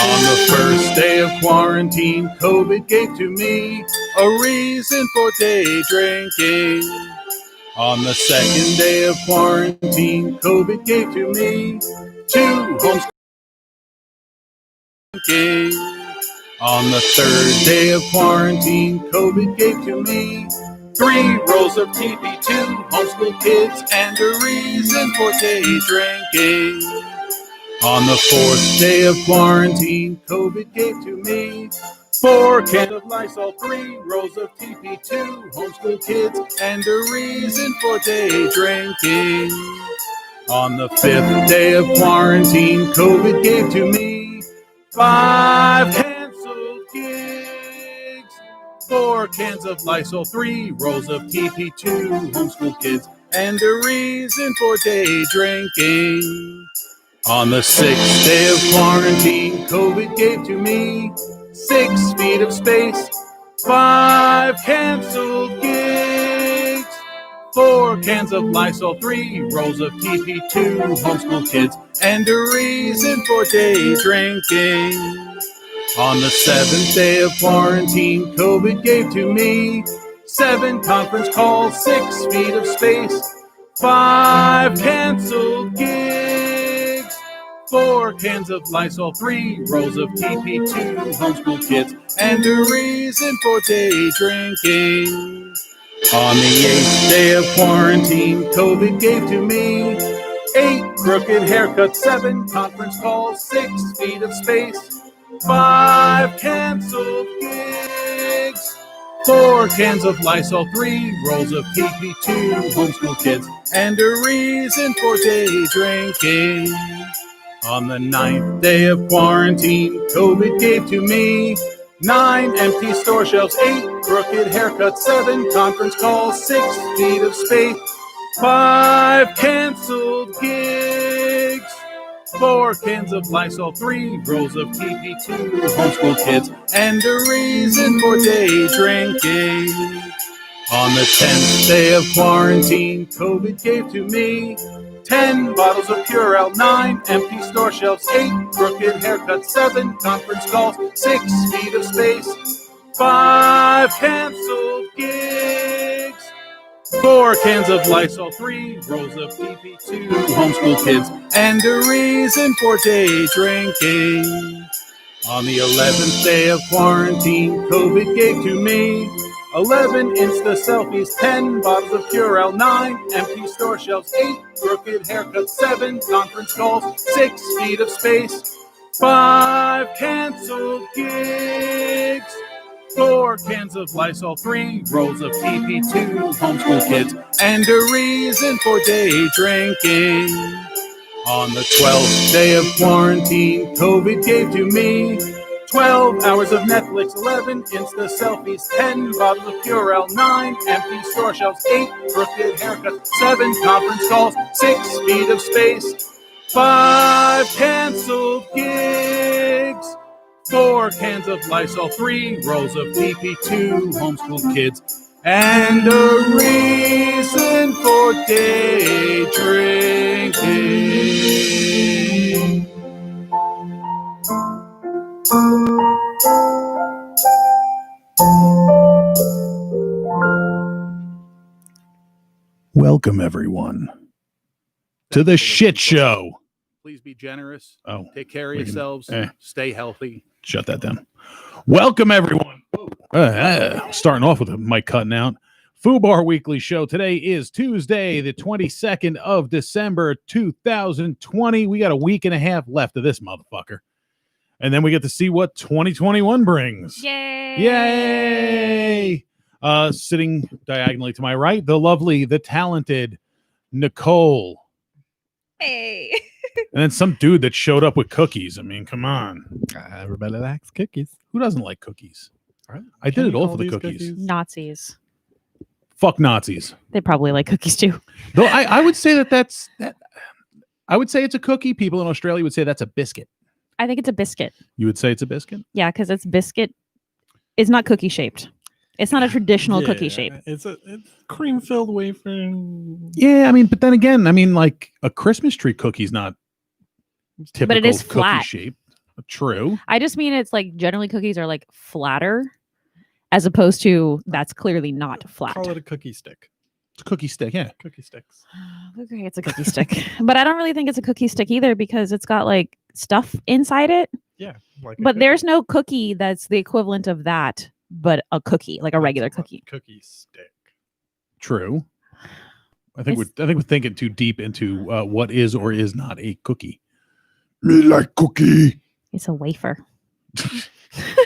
On the first day of quarantine, COVID gave to me a reason for day drinking. On the second day of quarantine, COVID gave to me 2 homeschooling. On the third day of quarantine, COVID gave to me 3 rolls of TP2, homeschool kids, and a reason for day drinking. On the fourth day of quarantine, COVID gave to me 4 cans of Lysol, 3 rolls of TP2, homeschool kids, and a reason for day drinking. On the 5th day of quarantine, COVID gave to me 5 canceled gigs, 4 cans of Lysol, 3 rolls of TP2, homeschool kids, and a reason for day drinking. On the 6th day of quarantine, COVID gave to me 6 feet of space, 5 canceled gigs, 4 cans of Lysol, 3 rolls of TP2, homeschool kids, and a reason for day drinking. On the 7th day of quarantine, COVID gave to me 7 conference calls, 6 feet of space, 5 canceled gigs, 4 cans of Lysol, 3 rolls of TP2, homeschool kids, and a reason for day drinking. On the 8th day of quarantine, COVID gave to me 8 crooked haircuts, 7 conference calls, 6 feet of space, 5 canceled gigs, 4 cans of Lysol, 3 rolls of TP2, homeschool kids, and a reason for day drinking. On the 9th day of quarantine, COVID gave to me 9 empty store shelves, 8 crooked haircuts, 7 conference calls, 6 feet of space, 5 canceled gigs, 4 cans of Lysol, 3 rolls of TP2, homeschool kids, and a reason for day drinking. On the 10th day of quarantine, COVID gave to me 10 bottles of Purell, 9 empty store shelves, 8 crooked haircuts, 7 conference calls, 6 feet of space, 5 canceled gigs, 4 cans of Lysol, 3 rolls of TP2, homeschool kids, and a reason for day drinking. On the 11th day of quarantine, COVID gave to me 11 Insta selfies, 10 bottles of Purell, 9 empty store shelves, 8 crooked haircuts, 7 conference calls, 6 feet of space, 5 canceled gigs, 4 cans of Lysol, 3 rolls of TP2, homeschool kids, and a reason for day drinking. On the 12th day of quarantine, COVID gave to me 12 hours of Netflix, 11 Insta selfies, 10 bottles of Purell, 9 empty store shelves, 8 crooked haircuts, 7 conference calls, 6 feet of space, 5 canceled gigs, 4 cans of Lysol, 3 rolls of TP2, homeschool kids, and a reason for day drinking. Welcome, everyone, to the shit show. Please be generous. Oh, Take care of yourselves. Stay healthy. Shut that down. Welcome, everyone. Starting off with a mic cutting out. FUBAR Weekly Show. Today is Tuesday, the 22nd of December, 2020. We got a week and a half left of this motherfucker. And then we get to see what 2021 brings. Yay! Yay! Sitting diagonally to my right, the lovely, the talented Nicole. Hey. And then some dude that showed up with cookies. I mean, come on. Everybody likes cookies. Who doesn't like cookies? Right. I did it all for the cookies. Nazis. Fuck Nazis. They probably like cookies too. Though I would say that. I would say it's a cookie. People in Australia would say that's a biscuit. I think it's a biscuit. You would say it's a biscuit? Yeah, because it's biscuit. It's not cookie shaped. It's not a traditional cookie shape. It's cream filled wafer. Yeah, I mean, but then again, I mean, like a Christmas tree cookie's not typical it is cookie flat. shape. True. I just mean it's like generally cookies are like flatter, as opposed to that's clearly not flat. Call it a cookie stick. It's a cookie stick. Yeah. Cookie sticks. Okay, it's a cookie stick, but I don't really think it's a cookie stick either because it's got like stuff inside it. Yeah. Like a But cookie. there's no cookie that's the equivalent of that, but a cookie, like a regular That's a cookie. Cookie stick. True. I think we're thinking too deep into what is or is not a cookie. Me like cookie. It's a wafer.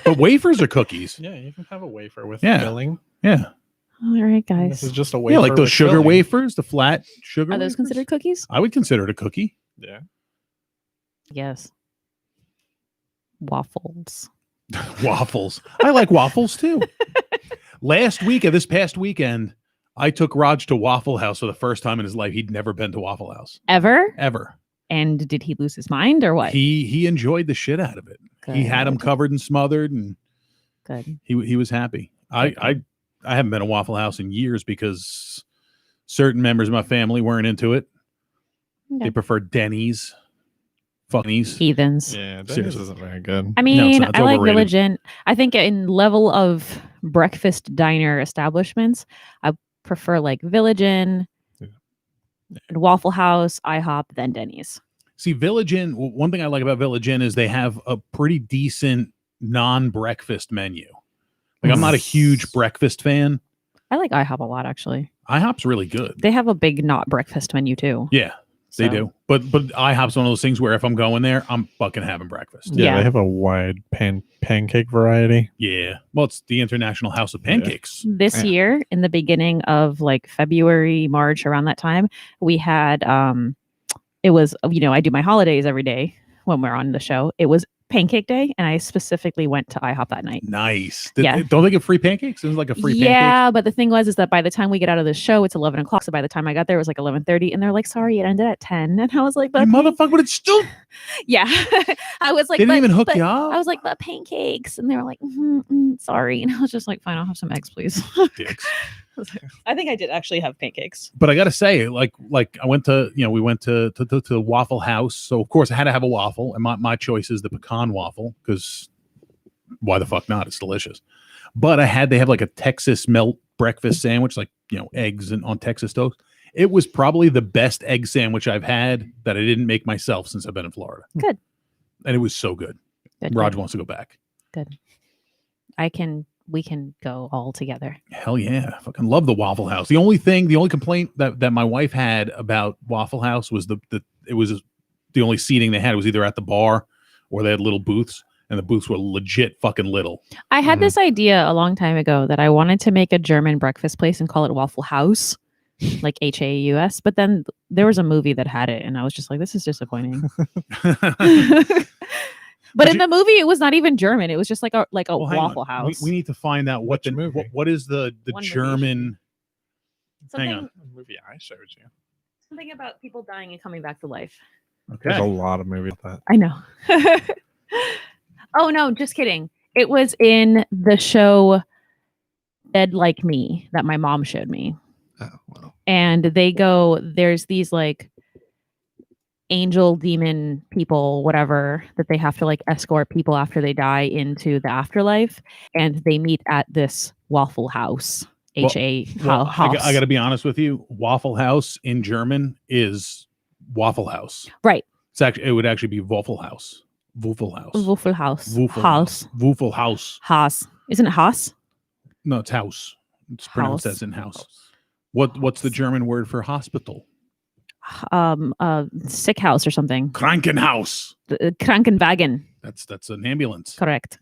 But wafers are cookies. Yeah, you can have a wafer with Yeah. filling. Yeah. All right, And This guys. is just a wafer. Yeah, like those with sugar filling. wafers, the flat sugar. Are those wafers? considered cookies? I would consider it a cookie. Yeah. Yes. Waffles. Waffles. I like waffles too. This past weekend, I took Raj to Waffle House for the first time in his life. He'd never been to Waffle House Ever? ever. And did he lose his mind or what? He enjoyed the shit out of it. He had him Good. covered and smothered, and Good. he was happy. I haven't been to Waffle House in years because certain members of my family weren't into it. Okay. They preferred Denny's, Funnies. Heathens. Yeah, Denny's Seriously. isn't very good. I it's mean, not. It's I like overrated. Village Inn. I think in level of breakfast diner establishments, I prefer like Village Inn, Yeah. Waffle House, IHOP, then Denny's. See, Village Inn, one thing I like about Village Inn is they have a pretty decent non-breakfast menu. Like, I'm not a huge breakfast fan. I like IHOP a lot, actually. IHOP's really good. They have a big not breakfast menu too. Yeah, they So, do. But IHOP's one of those things where if I'm going there, I'm fucking having breakfast. Yeah, Yeah. they have a wide pancake variety. Yeah. Well, it's the International House of Pancakes. This Yeah. year, in the beginning of like February, March, around that time, we had it was, I do my holidays every day when we're on the show. It was Pancake Day, and I specifically went to IHOP that night. Nice. Yeah. Don't they get free pancakes? It was like a free pancake. Yeah, but the thing was that by the time we get out of the show, it's 11 o'clock. So by the time I got there, it was like 11:30, and they're like, "Sorry, it ended at 10." And I was like, You "But motherfucker, but it's still. yeah." I was like, They didn't "But- even hook but-" you up. I was like, "But pancakes," and they were like, "Sorry," and I was just like, "Fine, I'll have some eggs, please." Dicks. I think I did actually have pancakes. But I gotta say, like I went to, we went to Waffle House, so of course I had to have a waffle, and my choice is the pecan waffle because why the fuck not? It's delicious. But they have like a Texas melt breakfast sandwich, like eggs and on Texas toast. It was probably the best egg sandwich I've had that I didn't make myself since I've been in Florida. Good. And it was so good. Good. Raj wants to go back. Good. We can go all together. Hell yeah. I fucking love the Waffle House. The only complaint that my wife had about Waffle House was it was the only seating they had was either at the bar or they had little booths, and the booths were legit fucking little. I had Mhm. this idea a long time ago that I wanted to make a German breakfast place and call it Waffle House, like HAUS. But then there was a movie that had it, and I was just like, this is disappointing. But in the movie, it was not even German. It was just like a Well, hang on. Waffle House. We need to find out what Which movie? what is the One movie. German. something, hang on. The movie I showed you. something about people dying and coming back to life. There's a Okay. lot of movies like that. I know. Oh no, just kidding. It was in the show Dead Like Me that my mom showed me. Oh, well. And there's these like angel demon people, whatever, that they have to like escort people after they die into the afterlife, and they meet at this Waffle House. Well- Well, House. I got to be honest with you. Waffle House in German is Waffle House. Right. It would actually be Waffle House. Waffle House. Waffle House. Waffle House. Waffle House. Haas. Isn't it Haas? No, it's house. It's pronounced House. as in house. What's the German word for hospital? Sick house or something. Krankenhaus. Krankenwagen. That's an ambulance. Correct.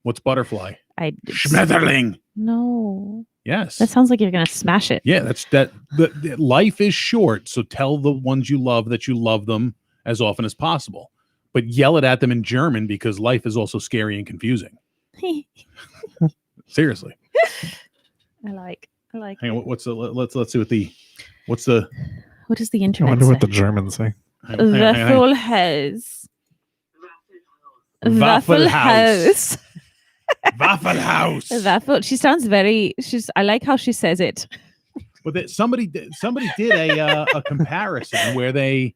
What's butterfly? It's- Schmetterling. No. Yes. That sounds like you're gonna smash it. Yeah, the life is short, so tell the ones you love that you love them as often as possible. But yell it at them in German because life is also scary and confusing. Seriously. I like. Hang on, let's see what the What does the I internet wonder say? what the Germans say. hang on, hang on, hang on. Waffle House. Waffle House. House. Waffle House. Waffle. She sounds very. I like how she says it. But somebody did a comparison where they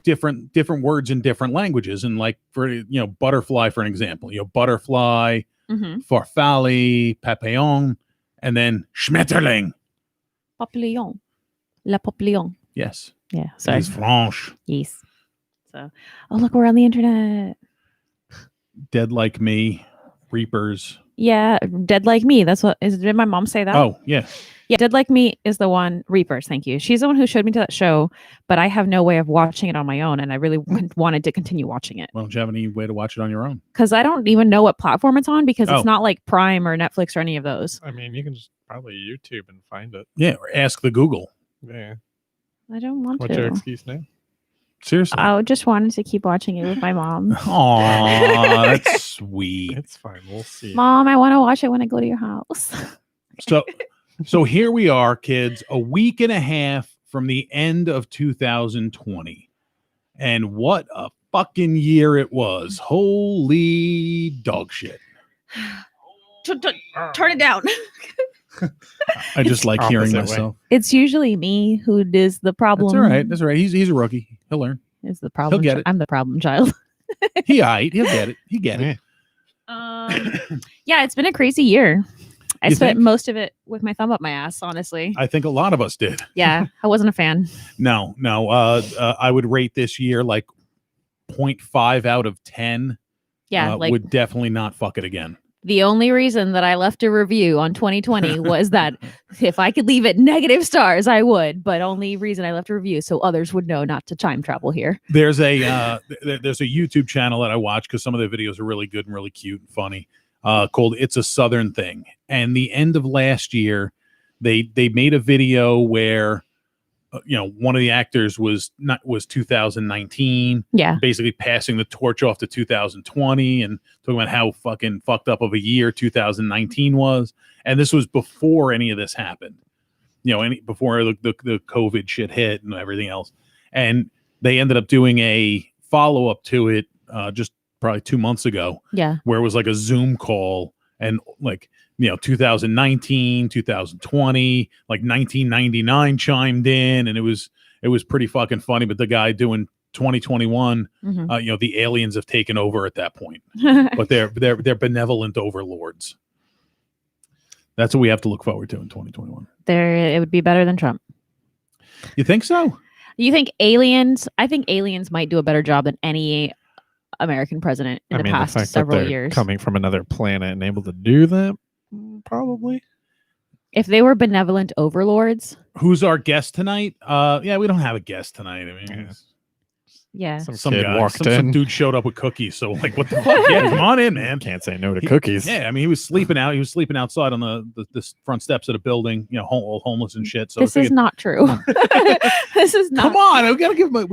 different words in different languages. And like for butterfly, for an example, butterfly, Mm-hmm. farfalle, papillon, and then schmetterling. Papillon. La papillon. Yes, Yeah. Sorry. it's French. Yes. So, oh look, we're on the internet. Dead Like Me, Reapers. Yeah, Dead Like Me. That's what is. Did my mom say that? Oh yeah, Yeah, Dead Like Me is the one. Reapers. Thank you. She's the one who showed me to that show, but I have no way of watching it on my own, and I really wanted to continue watching it well, don't you have any way to watch it on your own? because I don't even know what platform it's on because Oh. it's not like Prime or Netflix or any of those. I mean, you can just probably YouTube and find it. Yeah, or ask the Google. Yeah. I don't want What's your to. excuse now? Seriously. I just wanted to keep watching it with my mom. Aw, that's sweet. It's fine. We'll see. Mom, I want to watch it when I go to your house. So here we are, kids, a week and a half from the end of 2020. And what a fucking year it was. Holy dog shit. Turn it down. I just like hearing opposite way. myself. It's usually me who is the problem. That's all right. That's all right. He's a rookie. He'll learn. Is the problem? get it. I'm the problem child. He'll get it. He get it. Yeah, it's been a crazy year. I You spent think? most of it with my thumb up my ass, honestly. I think a lot of us did. Yeah, I wasn't a fan. No. I would rate this year like 0.5 out of 10. Yeah, like would definitely not fuck it again. the only reason that I left a review on 2020 was that if I could leave it negative stars, I would. But only reason I left a review so others would know not to time travel here. There's a there's a YouTube channel that I watch because some of the videos are really good and really cute and funny. Called It's a Southern Thing. And the end of last year, they made a video where one of the actors was 2019, Yeah, basically passing the torch off to 2020 and talking about how fucking fucked up of a year 2019 was. And this was before any of this happened. Before the COVID shit hit and everything else. And they ended up doing a follow-up to it just probably 2 months ago, yeah. where it was like a Zoom call and like 2019, 2020, like 1999 chimed in, and it was pretty fucking funny. But the guy doing 2021, Mhm. the aliens have taken over at that point, but they're benevolent overlords. That's what we have to look forward to in 2021. It would be better than Trump. You think so? You think aliens? I think aliens might do a better job than any American president in the the past fact several that they're years. coming from another planet and able to do that, probably. If they were benevolent overlords, Who's our guest tonight? Yeah, we don't have a guest tonight. I mean, Yeah. yeah. some kid guy, walked some in. dude showed up with cookies. So like, what the fuck? Yeah, come on in, man. Can't say no to cookies. Yeah, I mean, he was sleeping out. He was sleeping outside on the front steps of the building. All homeless and shit. So This I is figured, not true. This is not. come on, we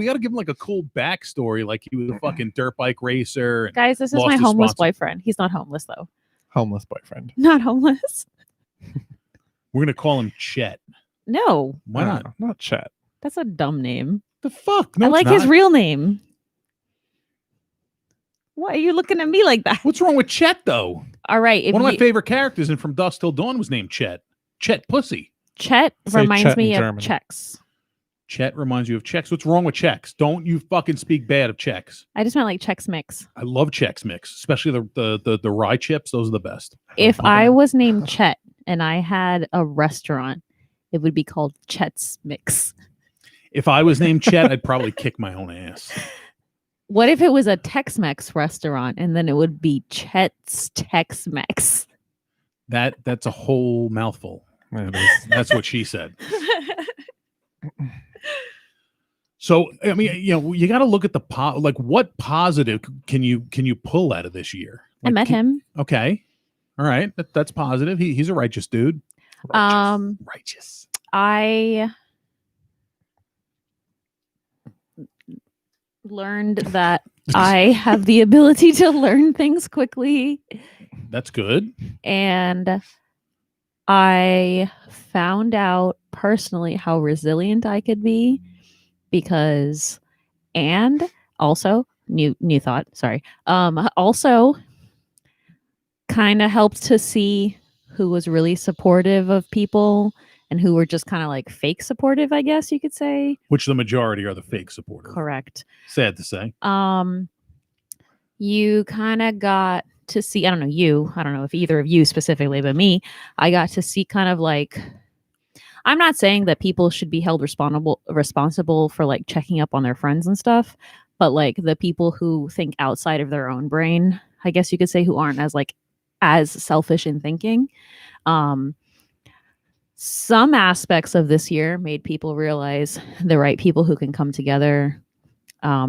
gotta give him like a cool backstory. Like he was a fucking dirt bike racer. And Guys, this is lost my his homeless sponsor. boyfriend. He's not homeless though. Homeless boyfriend. Not homeless. we're gonna call him Chet. No, Why not? No, not Chet. that's a dumb name. The fuck? No, I it's like his not. real name. Why are you looking at me like that? What's wrong with Chet though? All right, if One of my you- favorite characters in From Dusk Till Dawn was named Chet. Chet Pussy. Chet Say reminds Chet me in of German. Czechs. Chet reminds you of Czechs. What's wrong with Czechs? Don't you fucking speak bad of Czechs. I just meant like Chex Mix. I love Chex Mix, especially the rye chips. Those are the best. If I was named Chet and I had a restaurant, it would be called Chet's Mix. If I was named Chet, I'd probably kick my own ass. What if it was a Tex-Mex restaurant and then it would be Chet's Tex-Mex? That's a whole mouthful. It is. That's what she said. So I mean, you got to look at the what positive can you pull out of this year? I met him. Okay, all right, that's positive. He's a righteous dude. Righteous. I learned that I have the ability to learn things quickly, That's good. and I found out personally how resilient I could be because, and also new thought, sorry. Also kind of helped to see who was really supportive of people and who were just kind of like fake supportive, I guess you could say. Which the majority are the fake supporters. Correct. Sad to say. You kind of got to see, I don't know if either of you specifically, but me, I got to see kind of like, I'm not saying that people should be held responsible for like checking up on their friends and stuff, but like the people who think outside of their own brain, I guess you could say, who aren't as selfish in thinking. Some aspects of this year made people realize the right people who can come together.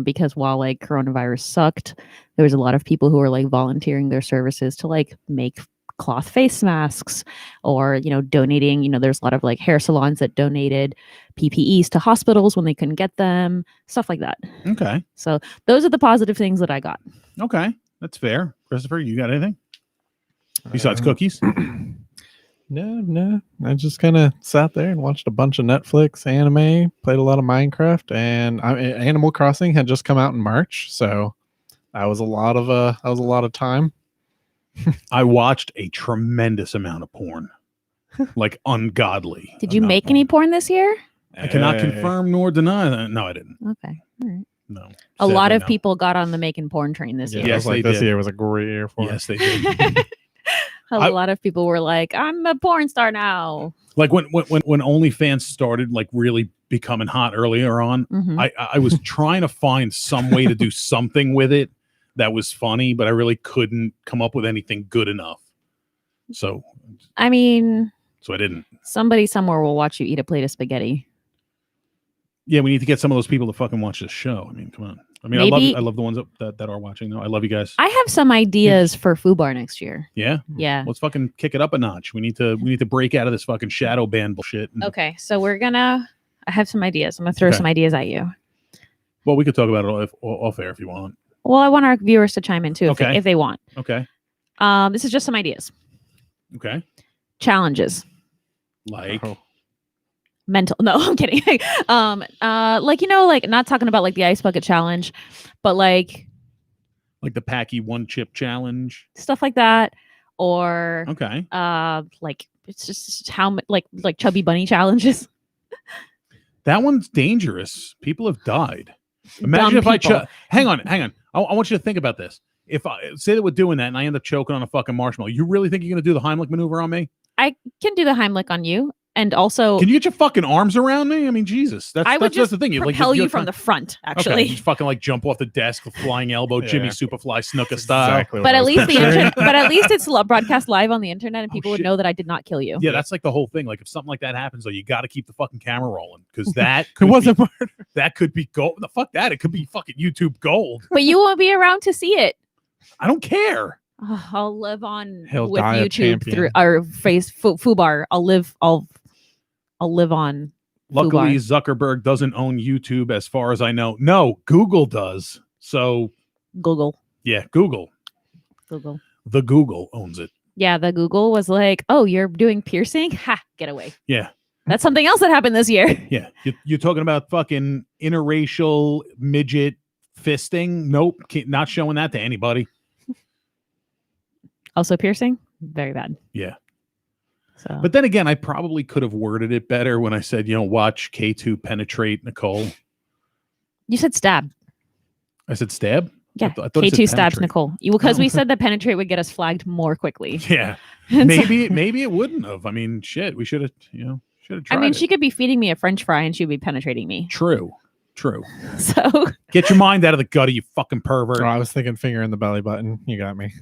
Because while like coronavirus sucked, there was a lot of people who were like volunteering their services to like make cloth face masks, or donating. There's a lot of like hair salons that donated PPEs to hospitals when they couldn't get them, stuff like that. Okay. So those are the positive things that I got. Okay, that's fair. Christopher, you got anything besides cookies? No. I just kind of sat there and watched a bunch of Netflix, anime, played a lot of Minecraft, and Animal Crossing had just come out in March, so that was a lot of time. I watched a tremendous amount of porn, like ungodly. Did you amount make of any porn. porn this year? I cannot Hey. confirm nor deny that. No, I didn't. Okay. All right. No. A lot Sadly, of no. people got on the making porn train this Yeah, year. Yes, it was like they this did. year was a great year for it. Yes, they did. A lot of people were like, I'm a porn star now. Like when OnlyFans started like really becoming hot earlier on, Mhm. I was trying to find some way to do something with it that was funny, but I really couldn't come up with anything good enough. So I mean, I didn't. somebody somewhere will watch you eat a plate of spaghetti. Yeah, we need to get some of those people to fucking watch this show. I mean, come on. I mean, Maybe- I love the ones that are watching though. I love you guys. I have some ideas for FUBAR next year. Yeah. Yeah. Let's fucking kick it up a notch. We need to break out of this fucking shadow ban bullshit. and- Okay, so I have some ideas. I'm gonna throw Okay. some ideas at you. Well, we could talk about it off air if you want. Well, I want our viewers to chime in too, Okay. if they want. Okay. This is just some ideas. Okay. Challenges. Like Oh. Mental. No, I'm kidding. Like not talking about like the ice bucket challenge, but like the Packy one chip challenge. stuff like that, or Okay. like it's just how like chubby bunny challenges. That one's dangerous. People have died. Imagine Dumb if I people. hang on. I want you to think about this. If I say that we're doing that and I end up choking on a fucking marshmallow, you really think you're going to do the Heimlich maneuver on me? I can do the Heimlich on you, and also Can you get your fucking arms around me? I mean, Jesus. I would That's just the thing. propel you're you from the front, Okay, actually. you just fucking like jump off the desk with flying elbow, Jimmy Yeah. Superfly Snuka That's style. exactly what But I at was least picturing. but at least it's broadcast live on the internet, and Oh, people would shit. know that I did not kill you. Yeah, that's like the whole thing. Like if something like that happens, though, you got to keep the fucking camera rolling because It could wasn't be, that could be gold. The fuck that? It could be fucking YouTube gold. But you won't be around to see it. I don't care. Oh, I'll live on He'll with die a YouTube through champion. our FUBAR. I'll live on. Luckily, Zuckerberg doesn't own YouTube, as far as I know. No, Google does. So Google. yeah, Google. The Google owns it. Yeah, the Google was like, "Oh, you're doing piercing? Ha, get away." Yeah, That's something else that happened this year. yeah. You're talking about fucking interracial midget fisting? Nope, not showing that to anybody. Also, piercing, very bad. Yeah. So, But then again, I probably could have worded it better when I said, watch K2 penetrate Nicole. you said stab. I said stab? Yeah, I thought it said K2 stabs penetrate. Nicole. Because Oh. we said that penetrate would get us flagged more quickly. Yeah. And so- Maybe it wouldn't have. I mean, shit, we should have, should have tried I mean, it. she could be feeding me a French fry and she'd be penetrating me. True. So, Get your mind out of the gutter, you fucking pervert. Oh, I was thinking finger in the belly button. You got me.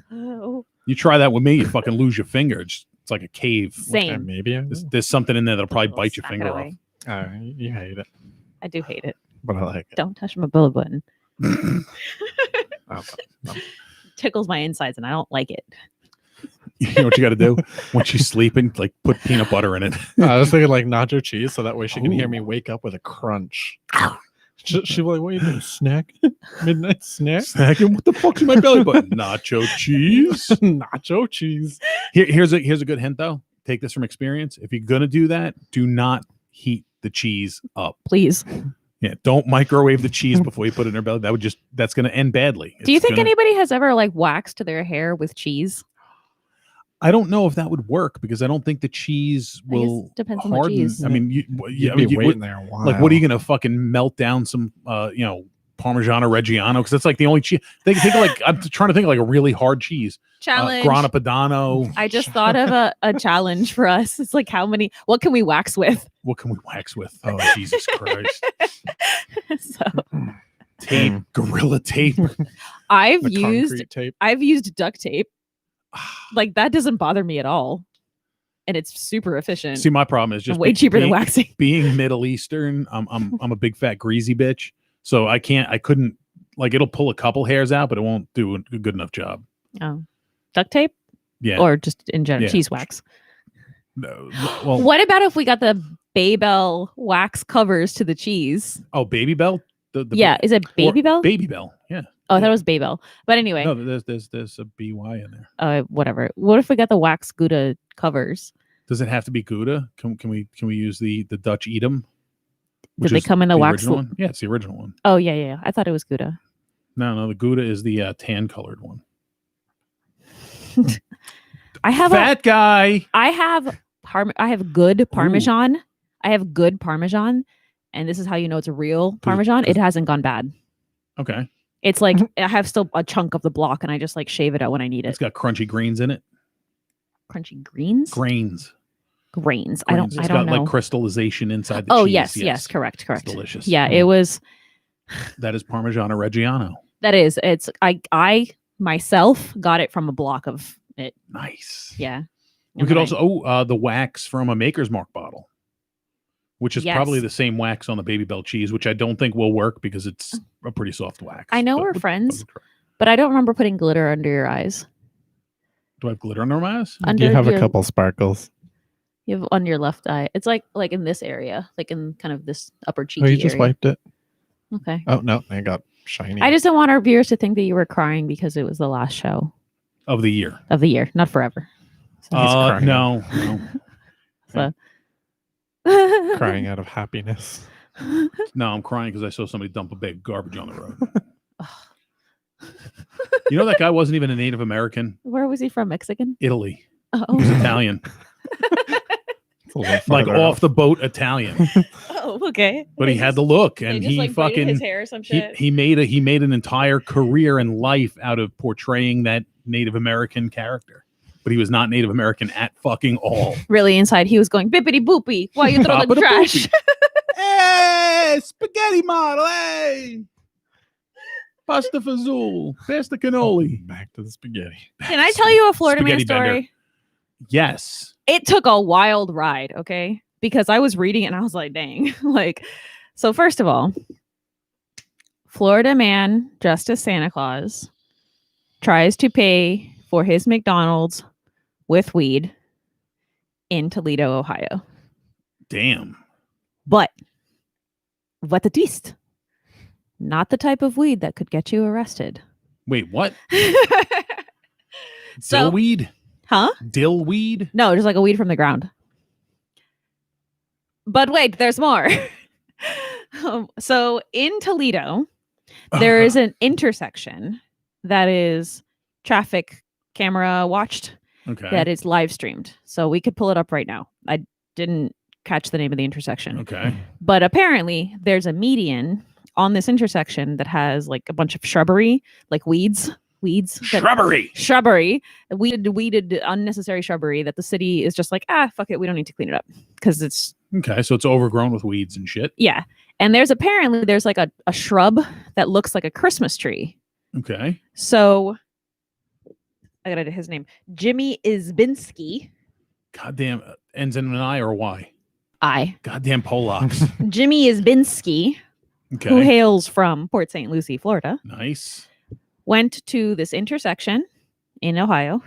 You try that with me, you fucking lose your finger. It's like a cave. Okay, same. maybe. There's something in there that'll probably We'll bite your smack it finger off. away. You hate it, I do hate it. but I like it. Don't touch my belly button. Oh, Tickles my insides and I don't like it. You know what you got to do when she's sleeping? Like put peanut butter in it. I was thinking like nacho cheese, so that way she can hear Ooh. me wake up with a crunch. She'll be like, "What are you doing? Snack? Midnight snack? Snacking? What the fuck's in my belly button? Nacho cheese. Nacho cheese." Here's a good hint though. Take this from experience. If you're gonna do that, do not heat the cheese up. Please. Yeah, don't microwave the cheese before you put it in her belly. That's gonna end badly. Do you It's think gonna- anybody has ever like waxed their hair with cheese? I don't know if that would work because I don't think the cheese I guess will it depends on the harden. cheese. I mean, You'd be waiting there a while. like, what are you gonna fucking melt down some, Parmigiano Reggiano? Because that's like the only cheese. Think of like I'm trying to think of like a really hard cheese. Challenge. Grana Padano. I just thought of a challenge for us. It's like what can we wax with? What can we wax with? Oh Jesus Christ! So Tape, gorilla tape. I've The used concrete tape. duct tape. Like that doesn't bother me at all. And it's super efficient. See, my problem is just way cheaper than being- waxing. Being Middle Eastern, I'm a big fat greasy bitch. So I couldn't like it'll pull a couple hairs out, but it won't do a good enough job. Oh. Duct tape? Yeah. Or just in general Yeah. cheese wax. No, well, What about if we got the Baybel wax covers to the cheese? oh, Baby Bell. The Yeah, is it Baby Bell? Baby Bell. Yeah. Oh, I thought it was Baybel. But anyway, No, there's a BY in there. whatever. What if we got the wax Gouda covers? Does it have to be Gouda? Can we use the Dutch Edam? Did they come in the wax? original one? Yeah, it's the original one. Oh yeah. I thought it was Gouda. No, the Gouda is the tan colored one. I have Fat guy. I have good Parmesan. I have good Parmesan, and this is how you know it's a real Parmesan. It hasn't gone bad. Okay. It's like I have still a chunk of the block, and I just like shave it out when I need it. It's got crunchy greens in it. Crunchy greens. Grains. Grains. Grains. I It's don't got know. like crystallization inside the Oh cheese. yes, correct. It's delicious. Yeah, it was. That is Parmigiano Reggiano. That is. It's I myself got it from a block of it. Nice. Yeah. We And could then also the wax from a Maker's Mark bottle, which is probably Yes. the same wax on the Baby Bell cheese, which I don't think will work because it's a pretty soft wax. I know But we're we'll friends. try. but I don't remember putting glitter under your eyes. Do I have glitter under my eyes? Under You have your, a couple sparkles. You have on your left eye. It's like in this area, like in kind of this upper cheek. Oh, you just wiped it. Okay. Oh no, they got shiny. I just don't want our viewers to think that you were crying because it was the last show Of the year. of the year, not forever. So, crying. No. crying out of happiness. No, I'm crying because I saw somebody dump a bag of garbage on the road. You know that guy wasn't even a Native American? Where was he from? Mexican? Italy. He was Oh, Italian. It's a little Like farther off the boat Italian. oh okay. But he had the look and They just, he like, braided his fucking hair or some he, shit. he made an entire career and life out of portraying that Native American character. But he was not Native American at fucking all. Really inside, he was going bippity boopy. Why you throw the Papa the trash? Hey, spaghetti model, hey. Pasta fazool, pasta cannoli. Back to the spaghetti. Can I tell you a Florida man Spaghetti bender. story? Yes. It took a wild ride, okay? Because I was reading it and I was like, dang. So first of all, Florida man dressed as Santa Claus tries to pay for his McDonald's with weed in Toledo, Ohio. Damn. But what the twist? Not the type of weed that could get you arrested. Wait, what? So, Dillweed? huh? Dillweed? No, just like a weed from the ground. But wait, there's more. So in Toledo, there is an intersection that is traffic camera watched, Okay. that is live streamed. So we could pull it up right now. I didn't catch the name of the intersection. Okay. But apparently there's a median on this intersection that has like a bunch of shrubbery, like weeds. Shrubbery. Weeded unnecessary shrubbery that the city is just like, fuck it, we don't need to clean it up because it's Okay, so it's overgrown with weeds and shit. yeah. And there's like a shrub that looks like a Christmas tree. Okay. So I got his name, Jimmy Izbinski. Goddamn. Ends in an I or a Y. I Goddamn Polacks. Jimmy Izbinski, who Okay. hails from Port St. Lucie, Florida, Nice. went to this intersection in Ohio,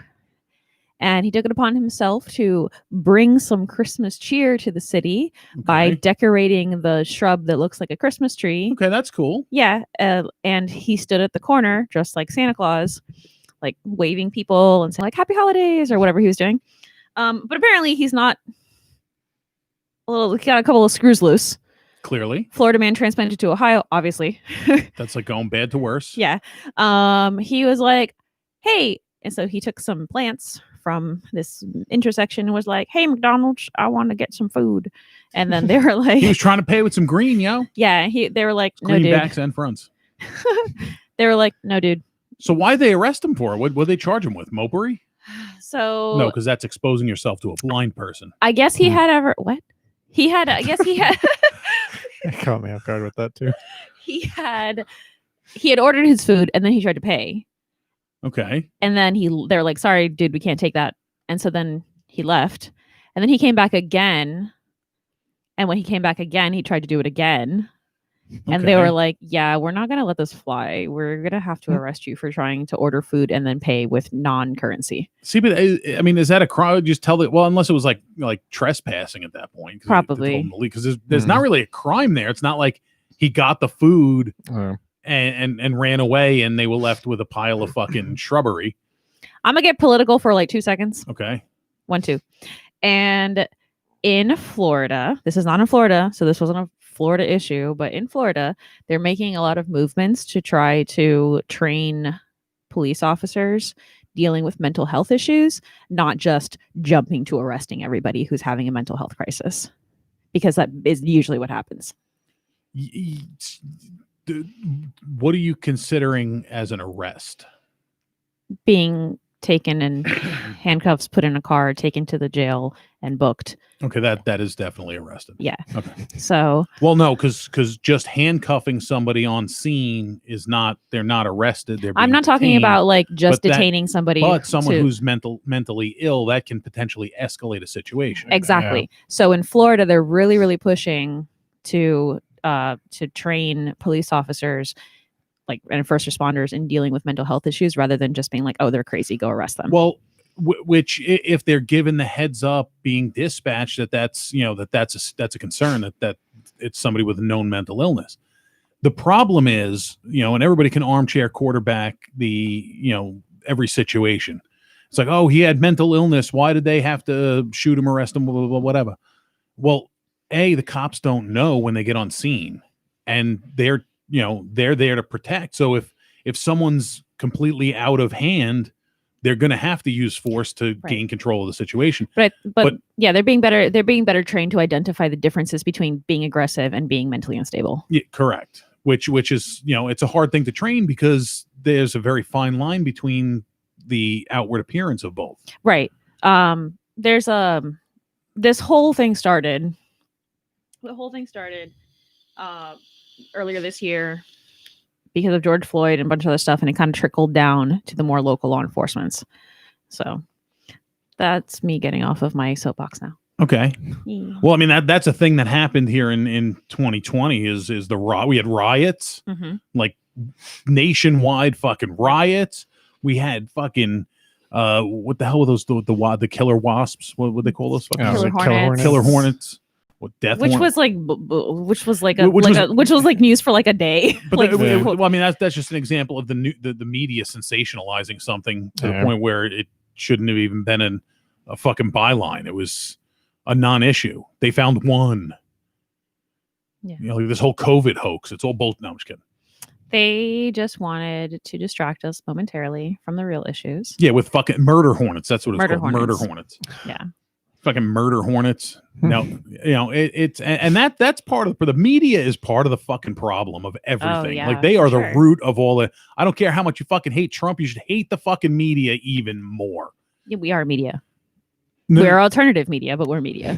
and he took it upon himself to bring some Christmas cheer to the city by Okay. decorating the shrub that looks like a Christmas tree. Okay, that's cool. Yeah, and he stood at the corner dressed like Santa Claus, like waving people and saying like "Happy Holidays" or whatever he was doing. But apparently he's not. He got a couple of screws loose. Clearly. Florida man transplanted to Ohio, obviously. That's like going bad to worse. Yeah. He was like, hey, and so he took some plants from this intersection and was like, "Hey, McDonald's, I want to get some food," and then they were like, He was trying to pay with some green, yo. "Yeah." They were like, "No, dude." Greenbacks and fronts. They were like, "No, dude." So why'd they arrest him for? What they charge him with? Mopery? So No, because that's exposing yourself to a blind person. I guess he had what? He had. I guess he had. It caught me off guard with that too. He had ordered his food and then he tried to pay. Okay. And then they're like, "Sorry, dude, we can't take that." And so then he left. And then he came back again. And when he came back again, he tried to do it again. And they Okay. were like, "Yeah, we're not going to let this fly. We're going to have to arrest you for trying to order food and then pay with non-currency." See, but I mean, is that a crime? Just tell it. Well, unless it was like trespassing at that point. Probably. Because there's not really a crime there. It's not like he got the food Oh. and ran away and they were left with a pile of fucking shrubbery. I'm going to get political for like 2 seconds. Okay. 1, 2. And in Florida, this is not in Florida, so this wasn't a Florida issue, but in Florida, they're making a lot of movements to try to train police officers dealing with mental health issues, not just jumping to arresting everybody who's having a mental health crisis, because that is usually what happens. What are you considering as an arrest? Being taken in handcuffs, put in a car, taken to the jail, and booked. Okay, that is definitely arrested. Yeah. Okay. So Well, no, because just handcuffing somebody on scene is not. They're not arrested. They're. I'm being not talking detained. about like just but that- detaining somebody, But someone to- who's mentally ill, that can potentially escalate a situation. exactly. So in Florida, they're really, really pushing to train police officers, like and first responders, in dealing with mental health issues, rather than just being like, "Oh, they're crazy, go arrest them." Well, which if they're given the heads up, being dispatched, that's a concern that it's somebody with a known mental illness. The problem is, and everybody can armchair quarterback every situation. It's like, oh, he had mental illness. Why did they have to shoot him, arrest him, blah, blah, blah, whatever? Well, the cops don't know when they get on scene, and they're there to protect. So if someone's completely out of hand, they're going to have to use force to gain control of the situation. But But- yeah, they're being better. They're being better trained to identify the differences between being aggressive and being mentally unstable. Yeah, correct. Which is, it's a hard thing to train because there's a very fine line between the outward appearance of both. Right. There's this whole thing started. The whole thing started earlier this year because of George Floyd and a bunch of other stuff, and it kind of trickled down to the more local law enforcements. So that's me getting off of my soapbox now. Okay. Yeah. Well, I mean, that's a thing that happened here in 2020 is we had riots, Mhm. like nationwide fucking riots. We had fucking what the hell were those the killer wasps? What would they call those? Fucking Killer Killer Hornets. Hornets. Killer hornets. What death? Which hornet? was like, which was like news for like a day. But Like, well, I mean, that's just an example of the media sensationalizing something to the Yeah. point where it shouldn't have even been a fucking byline. It was a non-issue. They found one. Yeah. Like this whole COVID hoax. It's all both. No, I'm just kidding. They just wanted to distract us momentarily from the real issues. Yeah, with fucking murder hornets. That's what it's Murder called. Murder hornets. hornets. Yeah. Fucking murder hornets. No, it's that's part of the media is part of the fucking problem of everything. yeah, like they are for the sure. root of all the. I don't care how much you fucking hate Trump. You should hate the fucking media even more. Yeah, we are media. No, We're alternative media, but we're media.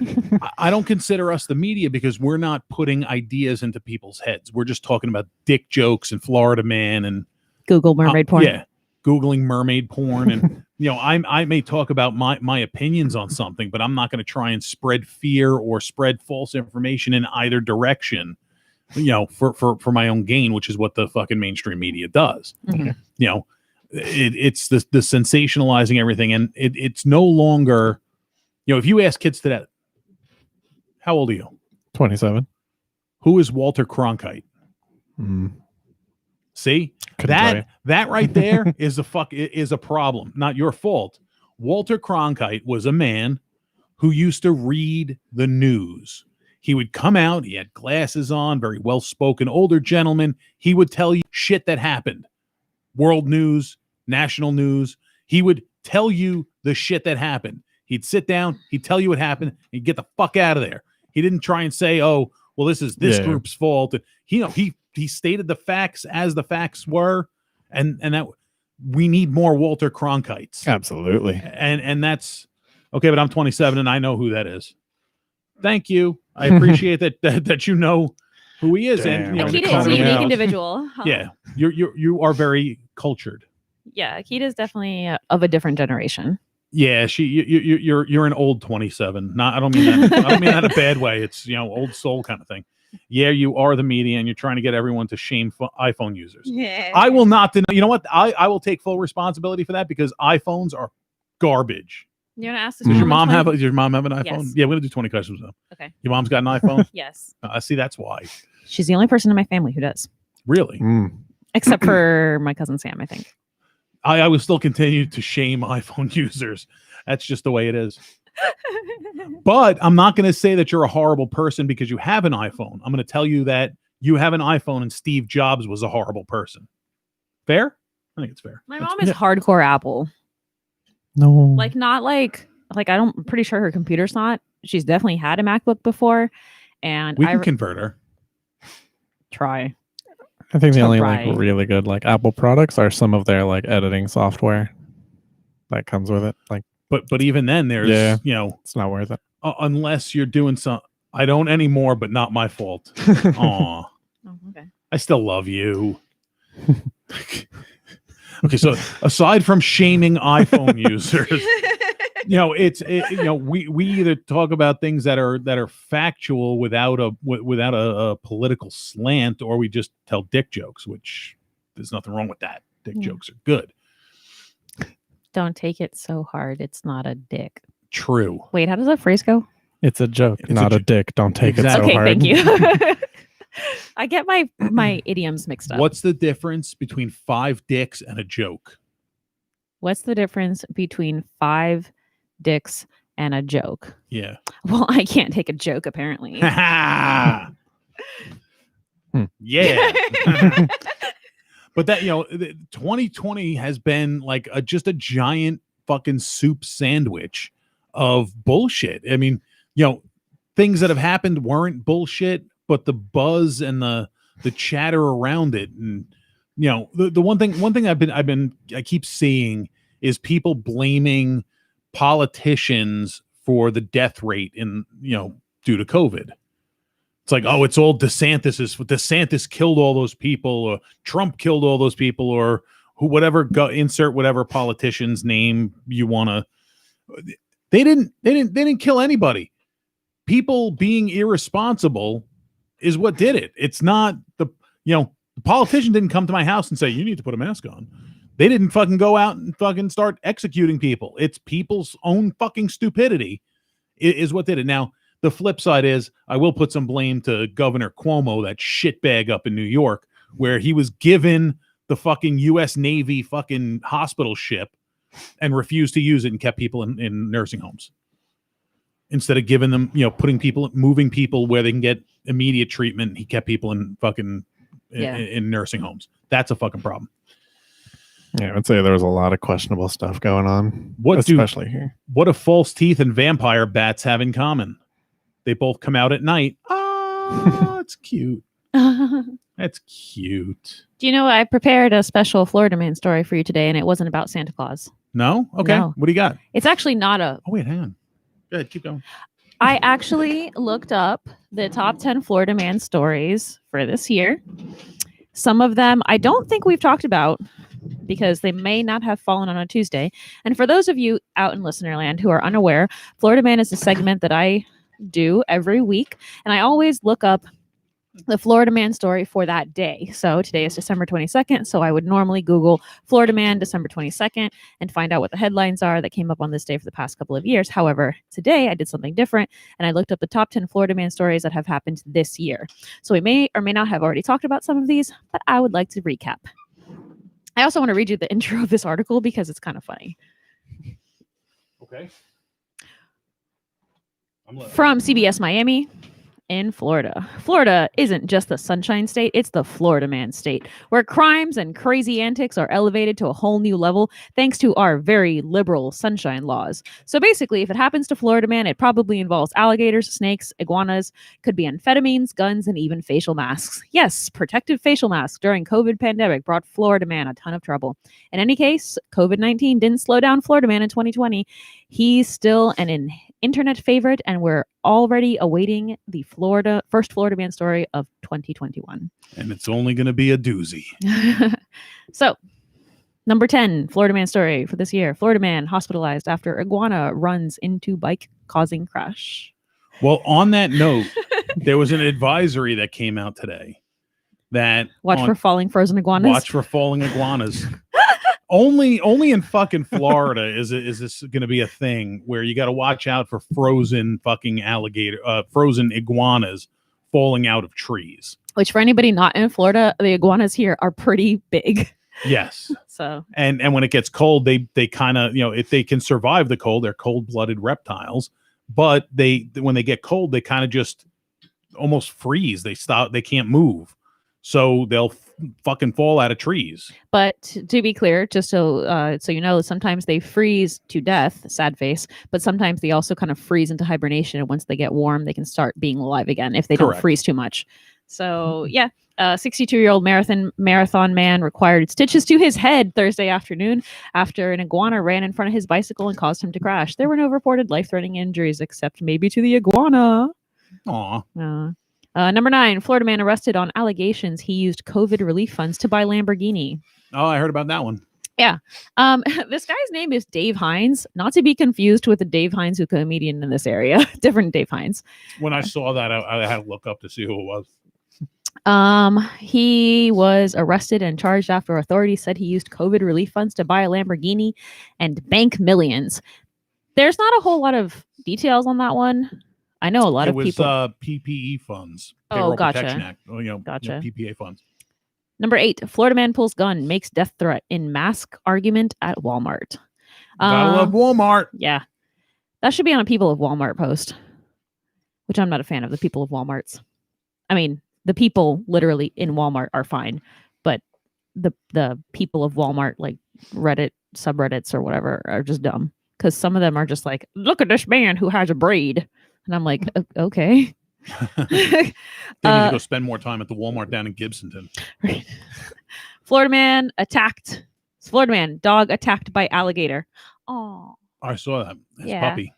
I don't consider us the media because we're not putting ideas into people's heads. We're just talking about dick jokes and Florida Man and Google mermaid porn. Yeah, googling mermaid porn and I may talk about my opinions on something, but I'm not going to try and spread fear or spread false information in either direction. For my own gain, which is what the fucking mainstream media does. Mhm. It's the sensationalizing everything, and it's no longer. If you ask kids today, how old are you? 27. Who is Walter Cronkite? See Couldn't tell you. that right there is a problem. Not your fault. Walter Cronkite was a man who used to read the news. He would come out. He had glasses on, very well spoken, older gentleman. He would tell you shit that happened, world news, national news. He would tell you the shit that happened. He'd sit down, he'd tell you what happened, and he'd get the fuck out of there. He didn't try and say, "Oh, well, this is this group's fault." He stated the facts as the facts were, and that we need more Walter Cronkites. Absolutely. And that's okay. But I'm 27 and I know who that is. Thank you. I appreciate that you know who he is. Damn. And you know, Akita call is a me unique out. individual. Huh? Yeah, you are very cultured. Yeah, Akita is definitely of a different generation. Yeah, you're an old 27. Not I don't mean that. I don't mean that in a bad way. It's old soul kind of thing. Yeah, you are the media, and you're trying to get everyone to shame iPhone users. Yeah. I will not deny. You know what? I will take full responsibility for that because iPhones are garbage. You want to ask this? Does your mom mom one? have an iPhone? Yes. Yeah, we're gonna do 20 questions though. Okay. Your mom's got an iPhone. Yes. See, that's why. She's the only person in my family who does, Really, except for my cousin Sam, I think. I will still continue to shame iPhone users. That's just the way it is. But I'm not going to say that you're a horrible person because you have an iPhone. I'm going to tell you that you have an iPhone and Steve Jobs was a horrible person. Fair? I think it's fair. My mom is hardcore Apple. No. Like not like I'm pretty sure her computer's not. She's definitely had a MacBook before, and We can convert her. try. I think the only Right. like really good like Apple products are some of their like editing software that comes with it. Like, But even then, there's it's not worth it. unless you're doing some. I don't anymore, but not my fault. Aw, Oh, okay. I still love you. Okay, so aside from shaming iPhone users, we either talk about things that are factual without a political slant, or we just tell dick jokes, which there's nothing wrong with that. Dick jokes are good. Don't take it so hard. It's not a dick. True. Wait, how does that phrase go? It's a joke, It's not a a dick. Don't take Exactly. it so Okay, hard. thank you. I get my idioms mixed up. What's the difference between 5 dicks and a joke? What's the difference between 5 dicks and a joke? Yeah. Well, I can't take a joke apparently. Yeah. But that 2020 has been like just a giant fucking soup sandwich of bullshit. I mean, things that have happened weren't bullshit, but the buzz and the chatter around it, and the one thing I keep seeing is people blaming politicians for the death rate due to COVID. It's like, oh, it's all DeSantis killed all those people, or Trump killed all those people, or insert whatever politician's name you want to. They didn't kill anybody. People being irresponsible is what did it. It's not the politician didn't come to my house and say, you need to put a mask on. They didn't fucking go out and fucking start executing people. It's people's own fucking stupidity is what did it. Now, the flip side is I will put some blame to Governor Cuomo, that shitbag up in New York, where he was given the fucking U.S. Navy fucking hospital ship and refused to use it and kept people in nursing homes. Instead of giving them, moving people where they can get immediate treatment, he kept people in fucking in nursing homes. That's a fucking problem. Yeah, I would say there was a lot of questionable stuff going on, especially here. What do false teeth and vampire bats have in common? They both come out at night. Oh, it's cute. That's cute. Do you know I prepared a special Florida Man story for you today, and it wasn't about Santa Claus. No? Okay. No. What do you got? It's actually not a. Oh, wait, hang on. Go ahead, keep going. I actually looked up the top 10 Florida Man stories for this year. Some of them I don't think we've talked about because they may not have fallen on a Tuesday. And for those of you out in Listenerland who are unaware, Florida Man is a segment that I do every week. And I always look up the Florida Man story for that day. So today is December 22nd. So I would normally Google Florida Man December 22nd and find out what the headlines are that came up on this day for the past couple of years. However, today I did something different and I looked up the top 10 Florida Man stories that have happened this year. So we may or may not have already talked about some of these, but I would like to recap. I also want to read you the intro of this article because it's kind of funny. Okay. From CBS Miami. in Florida. Florida isn't just the Sunshine State, it's the Florida Man State, where crimes and crazy antics are elevated to a whole new level thanks to our very liberal sunshine laws. So basically, if it happens to Florida Man, it probably involves alligators, snakes, iguanas, could be amphetamines, guns, and even facial masks. Yes, protective facial masks during COVID pandemic brought Florida Man a ton of trouble. In any case, COVID-19 didn't slow down Florida Man in 2020. He's still an internet favorite, and we're already awaiting the first Florida Man story of 2021. And it's only going to be a doozy. So, number 10, Florida Man story for this year. Florida Man hospitalized after iguana runs into bike causing crash. Well, on that note, there was an advisory that came out today that Watch for falling frozen iguanas. Watch for falling iguanas. Only in fucking Florida is this going to be a thing where you got to watch out for frozen fucking frozen iguanas falling out of trees. Which, for anybody not in Florida, the iguanas here are pretty big. Yes. So and when it gets cold, they kind of, if they can survive the cold, they're cold-blooded reptiles. But when they get cold, they kind of just almost freeze. They stop. They can't move. So they'll fucking fall out of trees. But to be clear, just so you know, sometimes they freeze to death, sad face, but sometimes they also kind of freeze into hibernation, and once they get warm, they can start being alive again if they Correct. don't freeze too much. So yeah, 62-year-old marathon man required stitches to his head Thursday afternoon after an iguana ran in front of his bicycle and caused him to crash. There were no reported life-threatening injuries except maybe to the iguana. Aw. Number 9, Florida man arrested on allegations he used COVID relief funds to buy Lamborghini. Oh, I heard about that one. Yeah. This guy's name is Dave Hines, not to be confused with the Dave Hines who's a comedian in this area. Different Dave Hines. When I saw that, I had to look up to see who it was. He was arrested and charged after authorities said he used COVID relief funds to buy a Lamborghini and bank millions. There's not a whole lot of details on that one. I know a lot of people. It was PPE funds. Oh, Payroll gotcha. Protection Act. Gotcha. PPA funds. Number 8, Florida man pulls gun, makes death threat in mask argument at Walmart. Gotta love Walmart. Yeah. That should be on a People of Walmart post, which I'm not a fan of the People of Walmarts. I mean, the people literally in Walmart are fine, but the people of Walmart, like Reddit subreddits or whatever, are just dumb because some of them are just like, look at this man who has a braid. And I'm like, okay. They need to go spend more time at the Walmart down in Gibsonton. Right. Florida man, dog attacked by alligator. Oh, I saw that. His Yeah. puppy.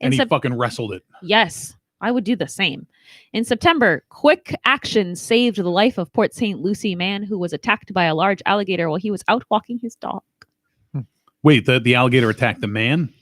And he fucking wrestled it. Yes, I would do the same. In September, quick action saved the life of Port St. Lucie man who was attacked by a large alligator while he was out walking his dog. Wait, the alligator attacked the man?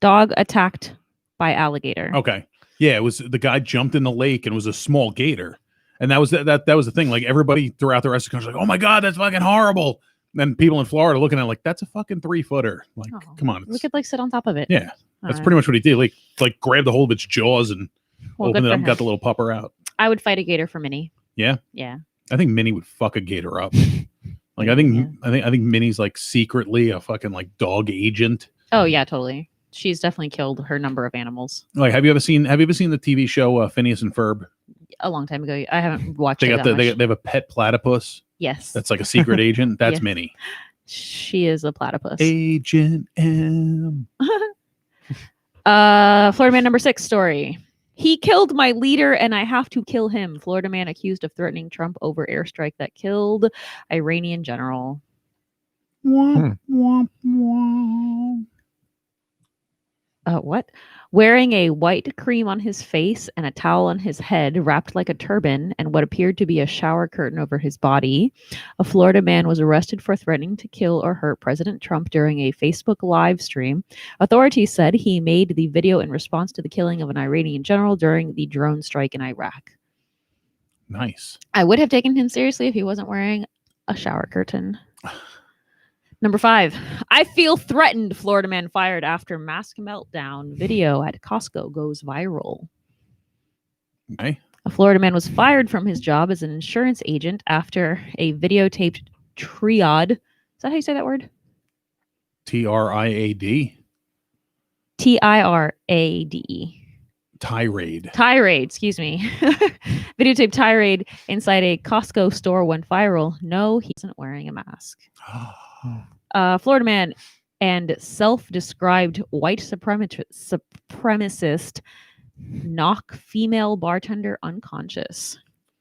Dog attacked by alligator. Okay. Yeah, it was the guy jumped in the lake and it was a small gator. And that was the thing. Like everybody throughout the rest of the country was like, oh my God, that's fucking horrible. And then people in Florida looking at it like, that's a fucking 3-footer. Like, come on. We could like sit on top of it. Yeah. That's pretty much what he did. Like grabbed the hold of its jaws and opened it up and got the little pupper out. I would fight a gator for Minnie. Yeah? Yeah. I think Minnie would fuck a gator up. Like I think Minnie's like secretly a fucking like dog agent. Oh yeah, totally. She's definitely killed her number of animals. Like, have you ever seen the TV show Phineas and Ferb? A long time ago. I haven't watched They it. got they have a pet platypus. Yes. That's like a secret agent. That's Yes. Minnie. She is a platypus. Agent M. Florida man number 6 story. He killed my leader and I have to kill him. Florida man accused of threatening Trump over airstrike that killed Iranian general. Womp, womp, womp. What? Wearing a white cream on his face and a towel on his head wrapped like a turban and what appeared to be a shower curtain over his body, a Florida man was arrested for threatening to kill or hurt President Trump during a Facebook live stream. Authorities said he made the video in response to the killing of an Iranian general during the drone strike in Iraq. Nice. I would have taken him seriously if he wasn't wearing a shower curtain. Number 5, I feel threatened. Florida man fired after mask meltdown. Video at Costco goes viral. Okay. A Florida man was fired from his job as an insurance agent after a videotaped triad. Is that how you say that word? TRIAD. TIRADE. tirade. Tirade, excuse me. Videotape tirade inside a Costco store went viral. No, he isn't wearing a mask. Florida man and self-described white supremacist knock female bartender unconscious.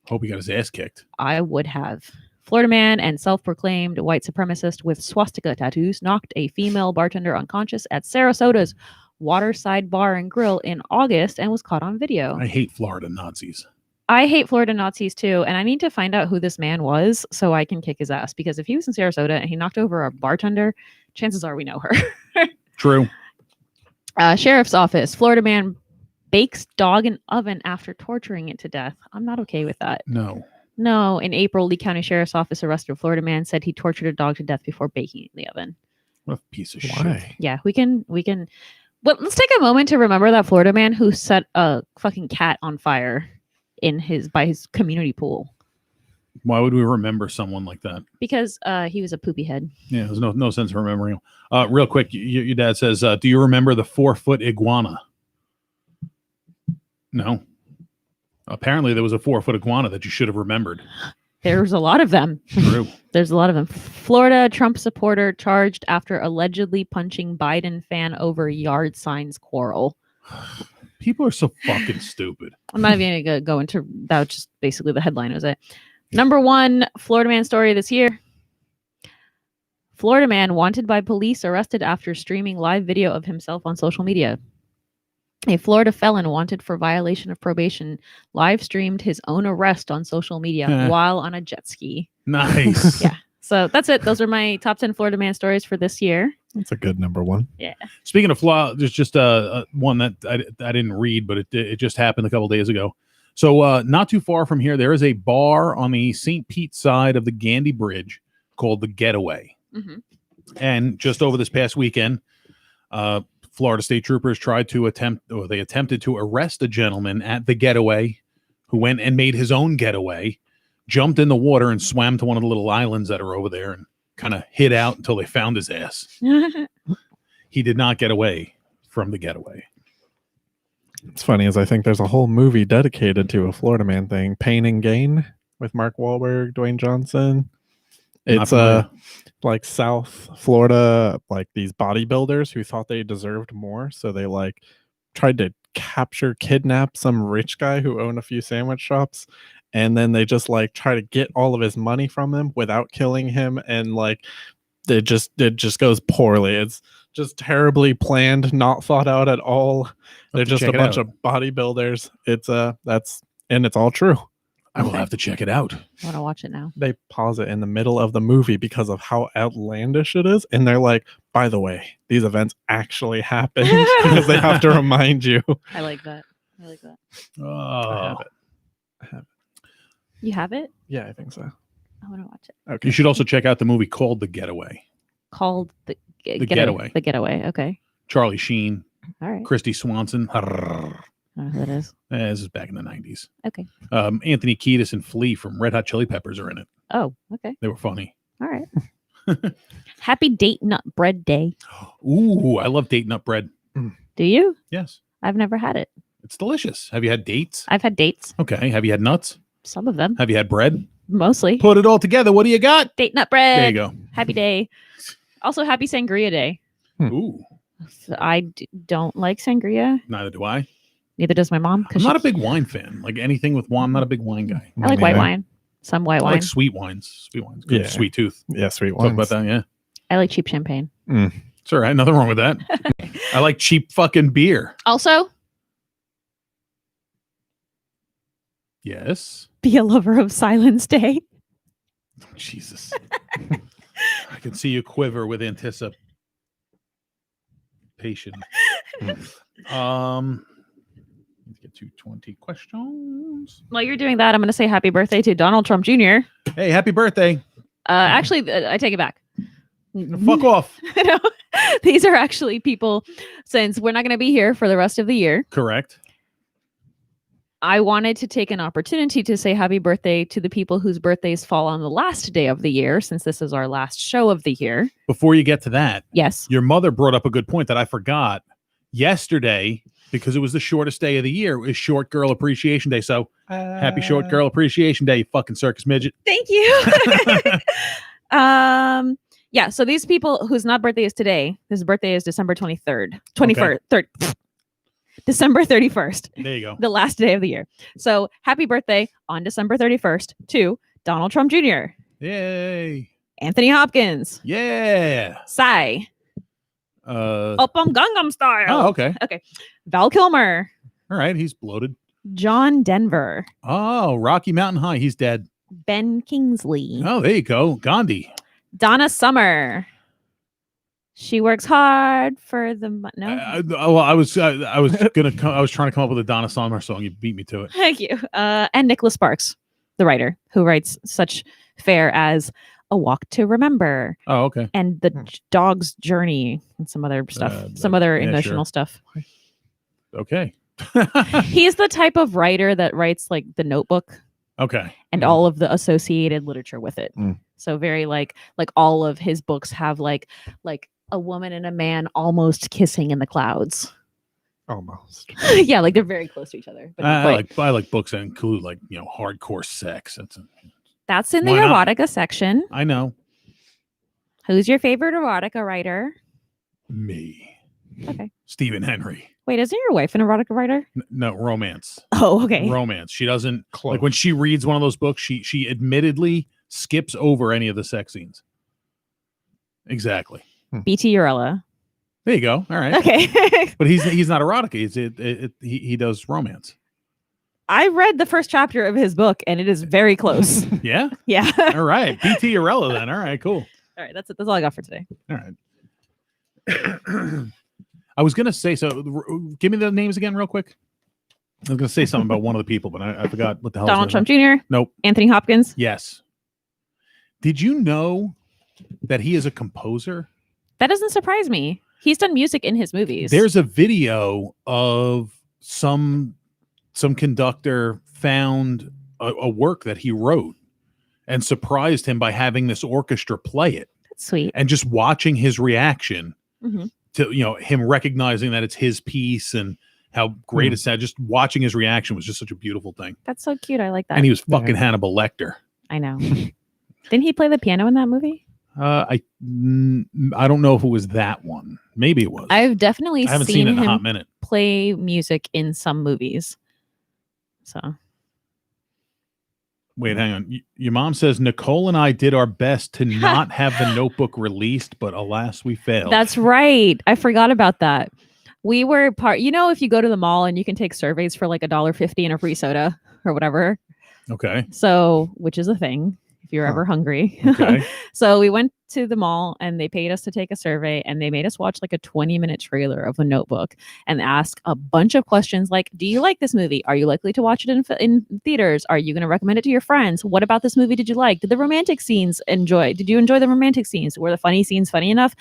Hope he got his ass kicked. I would have. Florida man and self-proclaimed white supremacist with swastika tattoos knocked a female bartender unconscious at Sarasota's Waterside Bar and Grill in August and was caught on video. I hate Florida Nazis. I hate Florida Nazis too, and I need to find out who this man was so I can kick his ass, because if he was in Sarasota and he knocked over a bartender, chances are we know her. True. Sheriff's office. Florida man bakes dog in oven after torturing it to death. I'm not okay with that. No. No, in April, Lee County Sheriff's Office arrested a Florida man, said he tortured a dog to death before baking it in the oven. What a piece of shit. Why? Yeah, we can. Well, let's take a moment to remember that Florida man who set a fucking cat on fire by his community pool. Why would we remember someone like that? Because he was a poopy head. Yeah, there's no sense in remembering him. Real quick, your dad says, do you remember the 4-foot iguana? No. Apparently there was a 4-foot iguana that you should have remembered. There's a lot of them. True. There's a lot of them. Florida Trump supporter charged after allegedly punching Biden fan over yard signs quarrel. People are so fucking stupid. I'm not even going to go into that. Was just basically the headline was it. Number 1 Florida man story this year. Florida man wanted by police arrested after streaming live video of himself on social media. A Florida felon wanted for violation of probation live streamed his own arrest on social media while on a jet ski. Nice. Yeah. So that's it. Those are my top 10 Florida man stories for this year. That's a good number one. Yeah. Speaking of Florida, there's just one that I didn't read, but it just happened a couple days ago. So not too far from here, there is a bar on the St. Pete side of the Gandy Bridge called The Getaway. Mm-hmm. And just over this past weekend, Florida State Troopers attempted to arrest a gentleman at The Getaway who went and made his own getaway, jumped in the water and swam to one of the little islands that are over there and kind of hid out until they found his ass. He did not get away from the getaway. It's funny as I think there's a whole movie dedicated to a Florida man thing, Pain and Gain, with Mark Wahlberg, Dwayne Johnson. It's like South Florida, like these bodybuilders who thought they deserved more, so they like tried to kidnap some rich guy who owned a few sandwich shops, and then they just like try to get all of his money from him without killing him, and like it just goes poorly. It's just terribly planned, not thought out at all. They're just a bunch of bodybuilders. It's all true. I will have to check it out. I want to watch it now. They pause it in the middle of the movie because of how outlandish it is. And they're like, by the way, these events actually happened, because they have to remind you. I like that. Oh. I have it. You have it? Yeah, I think so. I want to watch it. Okay. You should also check out the movie called The Getaway. Called The Getaway. The Getaway. Okay. Charlie Sheen, All right. Christy Swanson. I don't know who that is. This is back in the 90s. Okay. Anthony Kiedis and Flea from Red Hot Chili Peppers are in it. Oh, okay. They were funny. All right. Happy Date Nut Bread Day. Ooh, I love date nut bread. Do you? Yes. I've never had it. It's delicious. Have you had dates? I've had dates. Okay. Have you had nuts? Some of them. Have you had bread? Mostly. Put it all together. What do you got? Date Nut Bread. There you go. Happy day. Also, Happy Sangria Day. Ooh, I don't like sangria. neither do I. Neither does my mom. I'm not a big wine fan. Like anything with wine, I'm not a big wine guy. I like white wine. Some white I wine. like sweet wines. Sweet wines. Good. Yeah. Sweet tooth. Yeah, sweet Talk ones. about that, yeah. I like cheap champagne. It's all right. Nothing wrong with that. I like cheap fucking beer. Also, Yes. be a lover of Silence Day. Jesus. I can see you quiver with anticipation. Let's get to 20 questions. While you're doing that, I'm going to say happy birthday to Donald Trump Jr. Hey, happy birthday. Actually, I take it back. Fuck off. No, these are actually people, since we're not going to be here for the rest of the year. Correct. I wanted to take an opportunity to say happy birthday to the people whose birthdays fall on the last day of the year, since this is our last show of the year. Before you get to that, Yes. your mother brought up a good point that I forgot. Yesterday, because it was the shortest day of the year. It was Short Girl Appreciation Day. So happy Short Girl Appreciation Day, you fucking circus midget. Thank you. Yeah, so these people whose not birthday is today, his birthday is December 23rd. 21st. December 31st, There you go. the last day of the year. So happy birthday on December 31st to Donald Trump Jr., Yay. Anthony Hopkins, Yeah. Psy, Oppum Gangnam Style. Oh, okay. Val Kilmer, All right. He's bloated. John Denver, Oh, Rocky Mountain High. He's dead. Ben Kingsley, Oh, there you go. Gandhi. Donna Summer. She works hard for the no. I was trying to come up with a Donna Summer song. You beat me to it. Thank you. And Nicholas Sparks, the writer who writes such fare as A Walk to Remember Oh, okay. and The Dog's Journey and some other stuff, some other yeah, emotional sure. stuff. Okay. He's the type of writer that writes like The Notebook Okay. and all of the associated literature with it. Mm. So very like all of his books have like a woman and a man almost kissing in the clouds. Almost. Yeah, like they're very close to each other. But not quite. I like books that include like hardcore sex. That's in the Why not? erotica section. I know. Who's your favorite erotica writer? Me. Okay. Stephen Henry. Wait, isn't your wife an erotica writer? No, romance. Oh, okay. Romance. She doesn't Close. like when she reads one of those books. She admittedly skips over any of the sex scenes. Exactly. BT Urella. There you go. All right. Okay. But he's not erotica. He does romance. I read the first chapter of his book and it is very close. Yeah. Yeah. All All right. BT Urella then. All right. Cool. right. That's it. That's all I got for today. All right. I was gonna say give me the names again real quick. I was gonna say something about one of the people, but I forgot what the hell. Donald Trump Jr. Nope. Anthony Hopkins. Yes. Did you know that he is a composer? That doesn't surprise me. He's done music in his movies. There's a video of some conductor found a work that he wrote and surprised him by having this orchestra play it That's sweet. and just watching his reaction Mhm. to him recognizing that it's his piece and how great it sounded. Just watching his reaction was just such a beautiful thing. That's so cute. I like that. And he was fucking Hannibal Lecter. I know. Didn't he play the piano in that movie? I don't know if it was that one. Maybe it was. I've definitely I haven't seen seen it in a him hot minute. play music in some movies. So Wait, hang on. Your mom says Nicole and I did our best to not have the Notebook released, but alas, we failed. that's right. I forgot about that. We were part. If you go to the mall and you can take surveys for like $1.50 and a free soda or whatever. okay. So, which is a thing if you're ever hungry. Okay. So we went to the mall and they paid us to take a survey and they made us watch like a 20-minute trailer of The Notebook and ask a bunch of questions like, do you like this movie? Are you likely to watch it in theaters? Are you going to recommend it to your friends? What about this movie did you like? Did the romantic scenes Did you enjoy the romantic scenes? Were the funny scenes funny enough?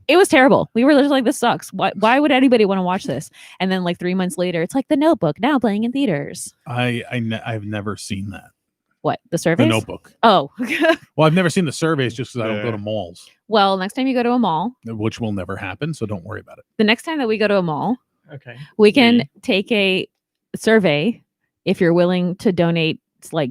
It was terrible. We were just like, this sucks. Why would anybody want to watch this? And then like 3 months later, it's like The Notebook now playing in theaters. I've never seen that. What? The surveys? The Notebook. Oh. Well, I've never seen the surveys just because I don't go to malls, Well, next time you go to a mall, which will never happen. So don't worry about it. the next time that we go to a mall, Okay. we can take a survey if you're willing to donate like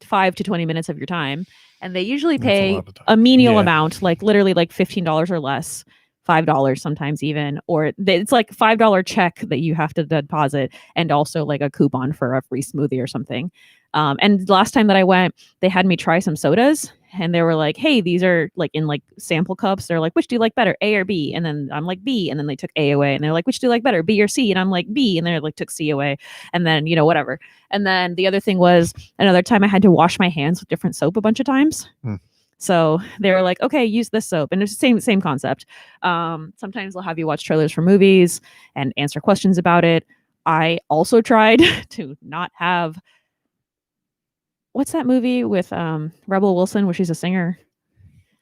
5 to 20 minutes of your time. And they usually That's a pay lot of time. a menial Yeah. amount, like literally like $15 or less, $5 sometimes even, or it's like $5 check that you have to deposit and also like a coupon for a free smoothie or something. And last time that I went, they had me try some sodas and they were like, hey, these are like in like sample cups. They're like, which do you like better, A or B? And then I'm like B. And then they took A away and they're like, which do you like better, B or C? And I'm like B. And then like took C away. And then, whatever. And then the other thing was another time I had to wash my hands with different soap a bunch of times. So they were like, okay, use this soap. And it's the same concept. Sometimes they'll have you watch trailers for movies and answer questions about it. I also tried to not have, what's that movie with Rebel Wilson where she's a singer?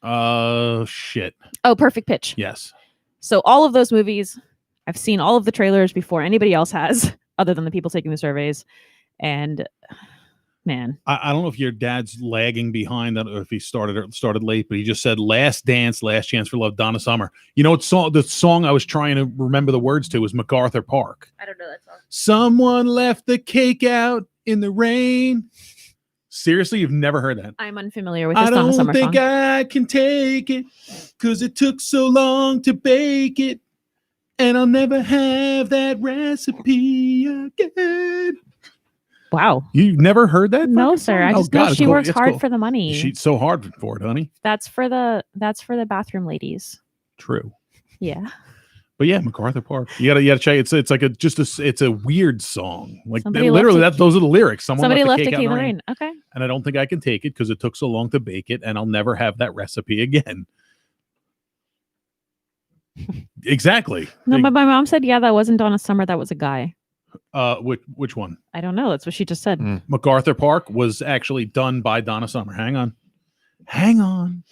Shit. Oh, Perfect Pitch. Yes. So all of those movies, I've seen all of the trailers before anybody else has, other than the people taking the surveys. And man. I don't know if your dad's lagging behind or if he started late, but he just said "Last Dance, Last Chance for Love," Donna Summer. You know what song? The song I was trying to remember the words to was MacArthur Park. I don't know that song. Someone left the cake out in the rain. Seriously, you've never heard that? I'm unfamiliar with this I Donna don't Summer think song. I can take it because it took so long to bake it, and I'll never have that recipe again. Wow. You've never heard that? No, fucking sir. song? I Oh, just know God, she it's works cool. hard It's cool. for the money. She's so hard for it, honey. That's for the bathroom ladies. True. Yeah. But yeah, MacArthur Park. You gotta check. It's like it's a weird song. Like Somebody literally, left those are the lyrics. Somebody left a cake key in the out rain. Okay. and I don't think I can take it because it took so long to bake it, and I'll never have that recipe again. Exactly. No, but my mom said, yeah, that wasn't Donna Summer. That was a guy. Which one? I don't know. That's what she just said. MacArthur Park was actually done by Donna Summer. Hang on.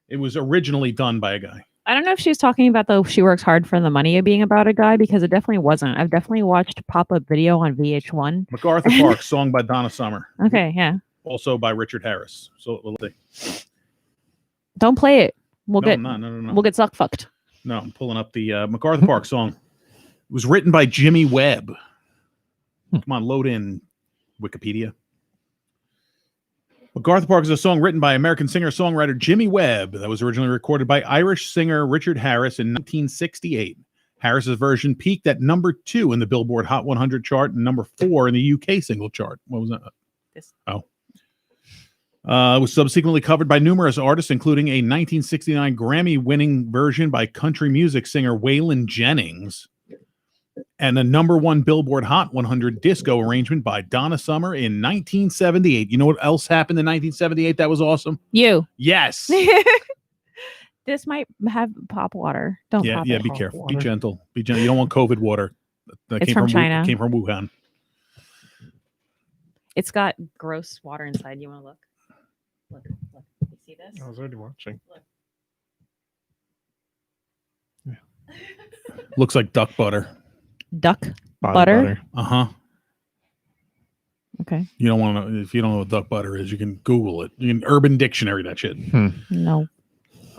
It was originally done by a guy. I don't know if she was talking about the She Works Hard for the Money of being about a guy, because it definitely wasn't. I've definitely watched a pop-up video on VH1. MacArthur Park, song by Donna Summer. Okay, yeah. Also by Richard Harris. So let's see. Don't play it. No. We'll get suck fucked. No, I'm pulling up the MacArthur Park song. It was written by Jimmy Webb. Come on, load in Wikipedia. MacArthur Park is a song written by American singer-songwriter Jimmy Webb that was originally recorded by Irish singer Richard Harris in 1968. Harris's version peaked at number 2 in the Billboard Hot 100 chart and number 4 in the UK single chart. What was that? This. Oh. It was subsequently covered by numerous artists, including a 1969 Grammy-winning version by country music singer Waylon Jennings, and a number 1 Billboard Hot 100 disco arrangement by Donna Summer in 1978. You know what else happened in 1978 that was awesome? You. Yes. This might have pop water. Don't pop Yeah, it. be careful. Be gentle. Be gentle. You don't want COVID water. That It's from China. Came from Wuhan. It's got gross water inside. You want to look? Look. You see this? I was already watching. Looks like duck butter. Duck Body butter. Uh-huh. Okay. You don't want to, if you don't know what duck butter is, you can Google it. You can Urban Dictionary that shit. No.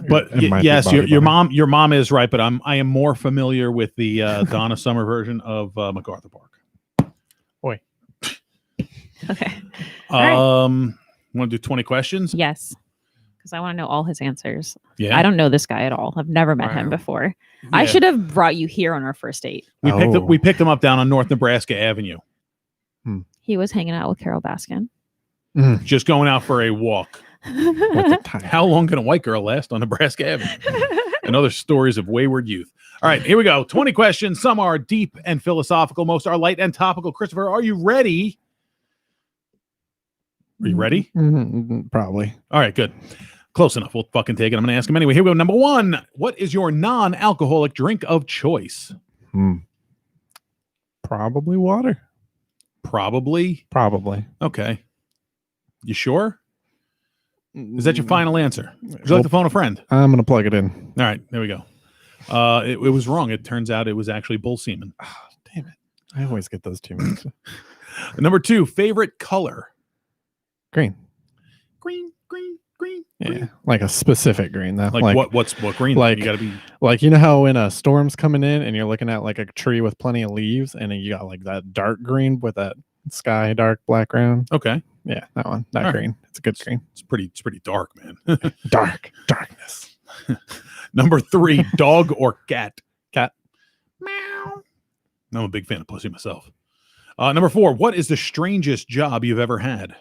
But It might be yes, body your butter. your mom is right, but I am more familiar with the Donna Summer version of MacArthur Park. Okay. right. Want to do 20 questions? Yes. Because I want to know all his answers. Yeah. I don't know this guy at all. I've never met him Wow. before. I Yeah. should have brought you here on our first date. We picked him up down on North Nebraska Avenue, He was hanging out with Carol Baskin. just going out for a walk. How long can a white girl last on Nebraska Avenue? And other stories of wayward youth. All right, here we go. 20 questions. Some are deep and philosophical. Most are light and topical. Christopher, are you ready? Are you ready? Probably. All right, good. Close enough. We'll fucking take it. I'm going to ask him anyway. Here we go. Number 1. What is your non-alcoholic drink of choice? Probably water. Probably. Okay. You sure? Is that your final answer? Would you like to phone a friend? I'm gonna plug it in. All right, there we go. It was wrong. It turns out it was actually bull semen. Oh, damn it! I always get those two mixed. Number 2, favorite color. Green. Green. Yeah, like a specific green though. Like what green? like- You got to be. Like you know how when a storm's coming in and you're looking at like a tree with plenty of leaves and then you got like that dark green with that sky dark background. Okay. Yeah, that one. That All right. green. It's a good green. It's pretty dark, man. Darkness. Number 3, dog or cat? Cat. Meow. I'm a big fan of pussy myself. Number 4, what is the strangest job you've ever had?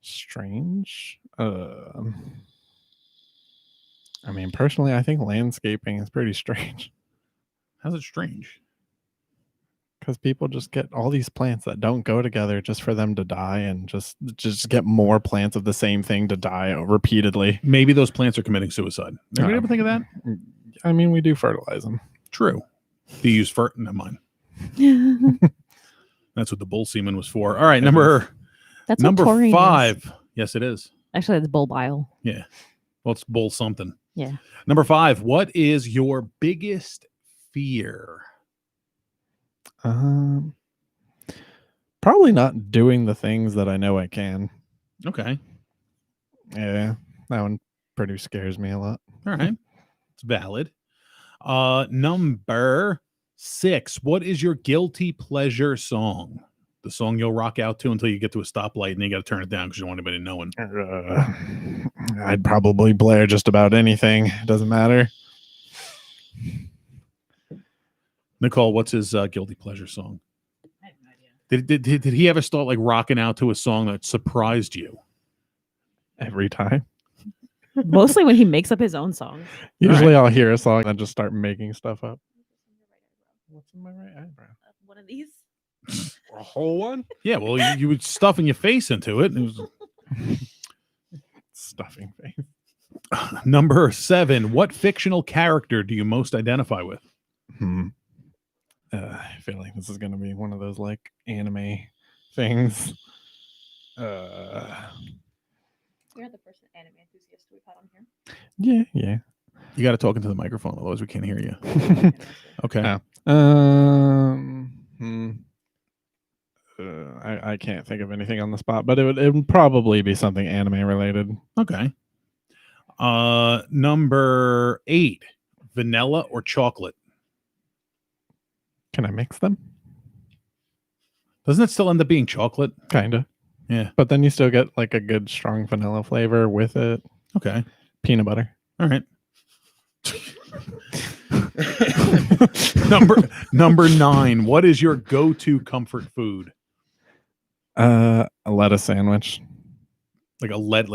Strange. I mean, personally, I think landscaping is pretty strange How's it strange? because people just get all these plants that don't go together just for them to die, and just get more plants of the same thing to die repeatedly. Maybe those plants are committing suicide. Anybody No. ever think of that? I mean, we do fertilize them. True. Do you use Never mind. That's what the bull semen was for. All right, That's what number taurine is. 5. Yes, it is. Actually, it's bull bile. Well, it's bull something. Yeah. Number 5. What is your biggest fear? Probably Probably not doing the things that I know I can. Okay. Yeah, that one pretty scares me a lot. All right. It's valid. Number 6. What is your guilty pleasure song? The song you'll rock out to until you get to a stoplight and then you got to turn it down because you don't want anybody knowing. I'd probably blare just about anything. Doesn't matter. Nicole, what's his guilty pleasure song? I have no idea. Did he ever start like rocking out to a song that surprised you? Every time. Mostly when he makes up his own songs. Usually I'll hear a song and then just start making stuff up. What's in my right eyebrow? One of these. A whole one? Yeah, well, you would stuffing your face into it. And it was... Stuffing face. Number 7. What fictional character do you most identify with? I feel like this is going to be one of those like anime things. You're the first anime enthusiast we've had on here. Yeah. You got to talk into the microphone, otherwise we can't hear you. Okay. I can't think of anything on the spot, but it would probably be something anime related. Okay. Number 8. Vanilla or chocolate? Can I mix them? Doesn't it still end up being chocolate? Kinda. Yeah. But then you still get like a good strong vanilla flavor with it. Okay. Peanut butter. All right. Number 9. What is your go-to comfort food? A lettuce sandwich. Like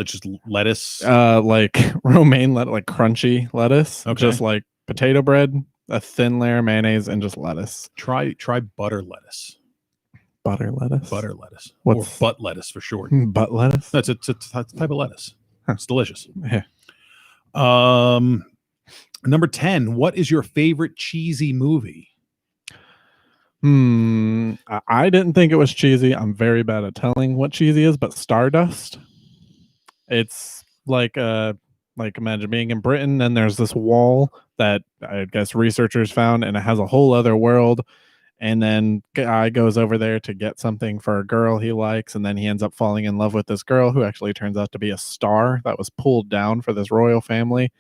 just lettuce. Like romaine lettuce, like crunchy lettuce. Okay. Just like potato bread, a thin layer of mayonnaise, and just lettuce. Try butter lettuce. Butter lettuce. Butter lettuce. What's- Or butt lettuce for short. Butt lettuce. That's it's a type of lettuce. Huh. It's delicious. Yeah. Number 10. What is your favorite cheesy movie? I didn't think it was cheesy. I'm very bad at telling what cheesy is, but Stardust. It's like imagine being in Britain and there's this wall that I guess researchers found and it has a whole other world. And then guy goes over there to get something for a girl he likes, and then he ends up falling in love with this girl who actually turns out to be a star that was pulled down for this royal family.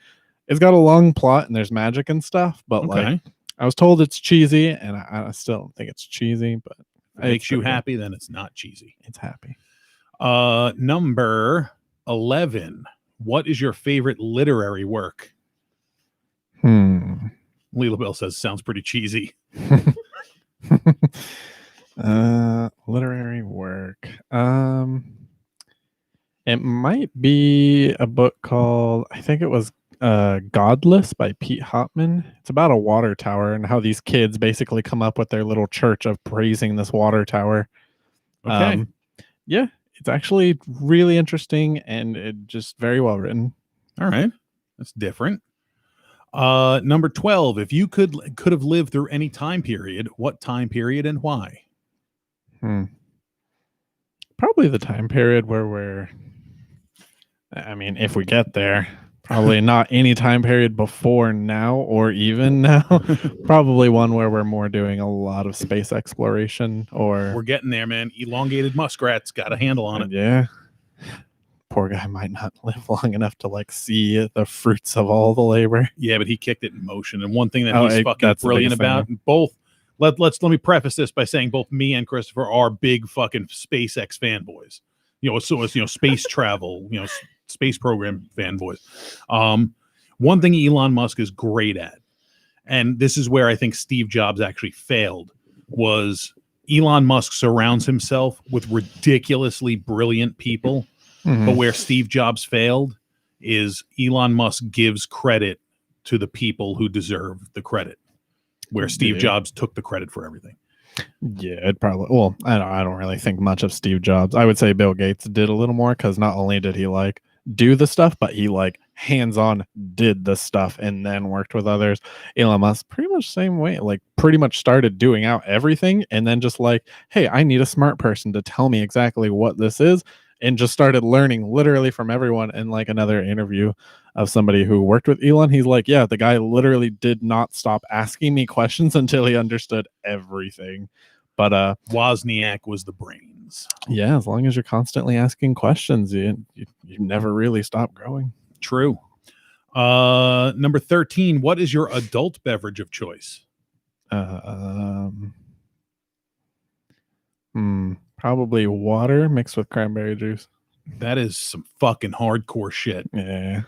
It's got a long plot and there's magic and stuff, but like I was told it's cheesy, and I still don't think it's cheesy, but If it makes you happy, then it's not cheesy. It's happy. Number 11. What is your favorite literary work? Leela Bell says sounds pretty cheesy. Literary work. It might be a book called, I think it was Godless by Pete Hopman. It's about a water tower and how these kids basically come up with their little church of praising this water tower. Okay. Yeah, it's actually really interesting and it just very well written. All right. That's different. Number 12. If you could have lived through any time period, what time period and why? Probably the time period where if we get there, probably not any time period before now or even now. Probably one where we're more doing a lot of space exploration or We're getting there, man. Elongated muskrats got a handle on it. Yeah. Poor guy might not live long enough to like see the fruits of all the labor. Yeah, but he kicked it in motion. And one thing that Oh, he's fucking that's the brilliant biggest thing, about, both let me preface this by saying both me and Christopher are big fucking SpaceX fanboys. Space travel, space program fanboys. One thing Elon Musk is great at, and this is where I think Steve Jobs actually failed, was Elon Musk surrounds himself with ridiculously brilliant people. But where Steve Jobs failed is Elon Musk gives credit to the people who deserve the credit, where Steve Jobs took the credit for everything. Yeah, it probably. Well, I don't really think much of Steve Jobs. I would say Bill Gates did a little more because not only did he like do the stuff, but he like hands-on did the stuff and then worked with others. Elon Musk pretty much same way, like pretty much started doing out everything and then just like, hey, I need a smart person to tell me exactly what this is. And just started learning literally from everyone. And like another interview of somebody who worked with Elon, he's like, yeah, the guy literally did not stop asking me questions until he understood everything. But Wozniak was the brains. yeah, as long as you're constantly asking questions, you never really stop growing. True. Number 13, what is your adult beverage of choice? Probably water mixed with cranberry juice. That is some fucking hardcore shit. Yeah,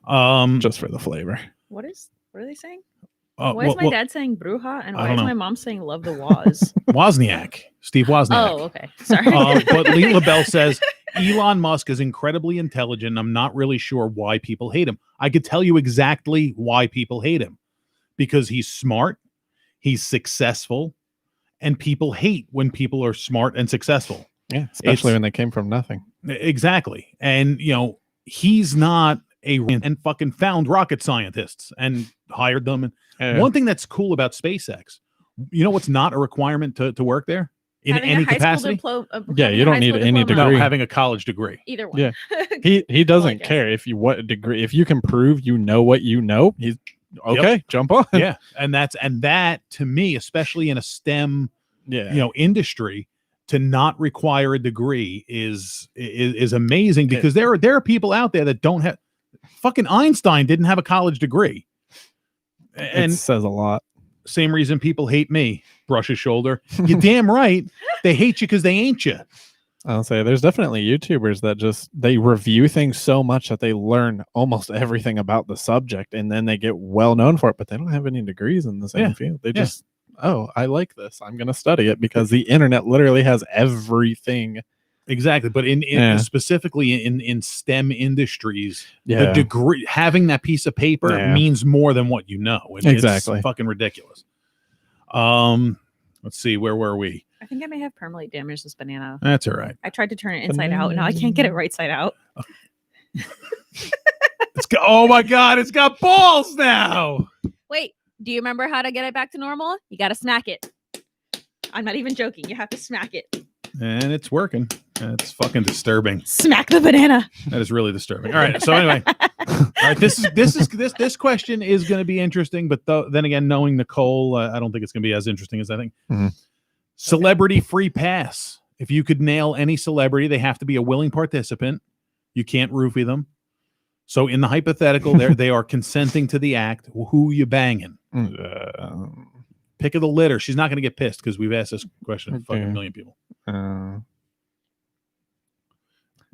Um, just for the flavor. What are they saying? uh, Why is my well, dad saying Bruja and I why don't is know. my mom saying love the Waz? Wozniak, Steve Wozniak. Oh, okay. Sorry. But Lee LaBelle says Elon Musk is incredibly intelligent. I'm not really sure why people hate him. I could tell you exactly why people hate him. Because he's smart, he's successful, and people hate when people are smart and successful. Yeah, especially It's- when they came from nothing. Exactly. And, he's not and fucking found rocket scientists and hired them. And Yeah. one thing that's cool about SpaceX, what's not a requirement to work there in Having any a high capacity? School Yeah, having you a don't high need school any diploma. No, degree. having a college degree. Either one. Yeah. He doesn't guess. care what degree. If you can prove you know what you know, he's okay. Jump on. Yeah. And that to me, especially in a STEM Yeah. industry, to not require a degree is amazing, because there are people out there that don't have. Fucking Einstein didn't have a college degree, and it says a lot. same reason people hate me. Brush his shoulder. You're damn right. They hate you because they ain't you. I'll say there's definitely YouTubers that they review things so much that they learn almost everything about the subject, and then they get well known for it, but they don't have any degrees in the same Yeah. field. They just, I like this. I'm going to study it because the internet literally has everything. Exactly, but in Yeah. specifically in STEM industries, the Yeah. degree, having that piece of paper Yeah. means more than what you know. Exactly. It's fucking ridiculous. Let's see, where were we? I think I may have permanently damaged this banana. That's all right. I tried to turn it inside out, and now I can't get it right side out. Oh my god, it's got balls now. Wait, do you remember how to get it back to normal? You got to smack it. I'm not even joking. You have to smack it. And it's working. It's fucking disturbing. Smack the banana. That is really disturbing. All right. So anyway, all right. This question is going to be interesting, but then again, knowing Nicole, I don't think it's going to be as interesting as I think. Mhm. Celebrity free pass. If you could nail any celebrity, they have to be a willing participant. You can't roofie them. So in the hypothetical, they are consenting to the act. Who you banging? Pick of the litter. She's not going to get pissed because we've asked this question to fucking a million people.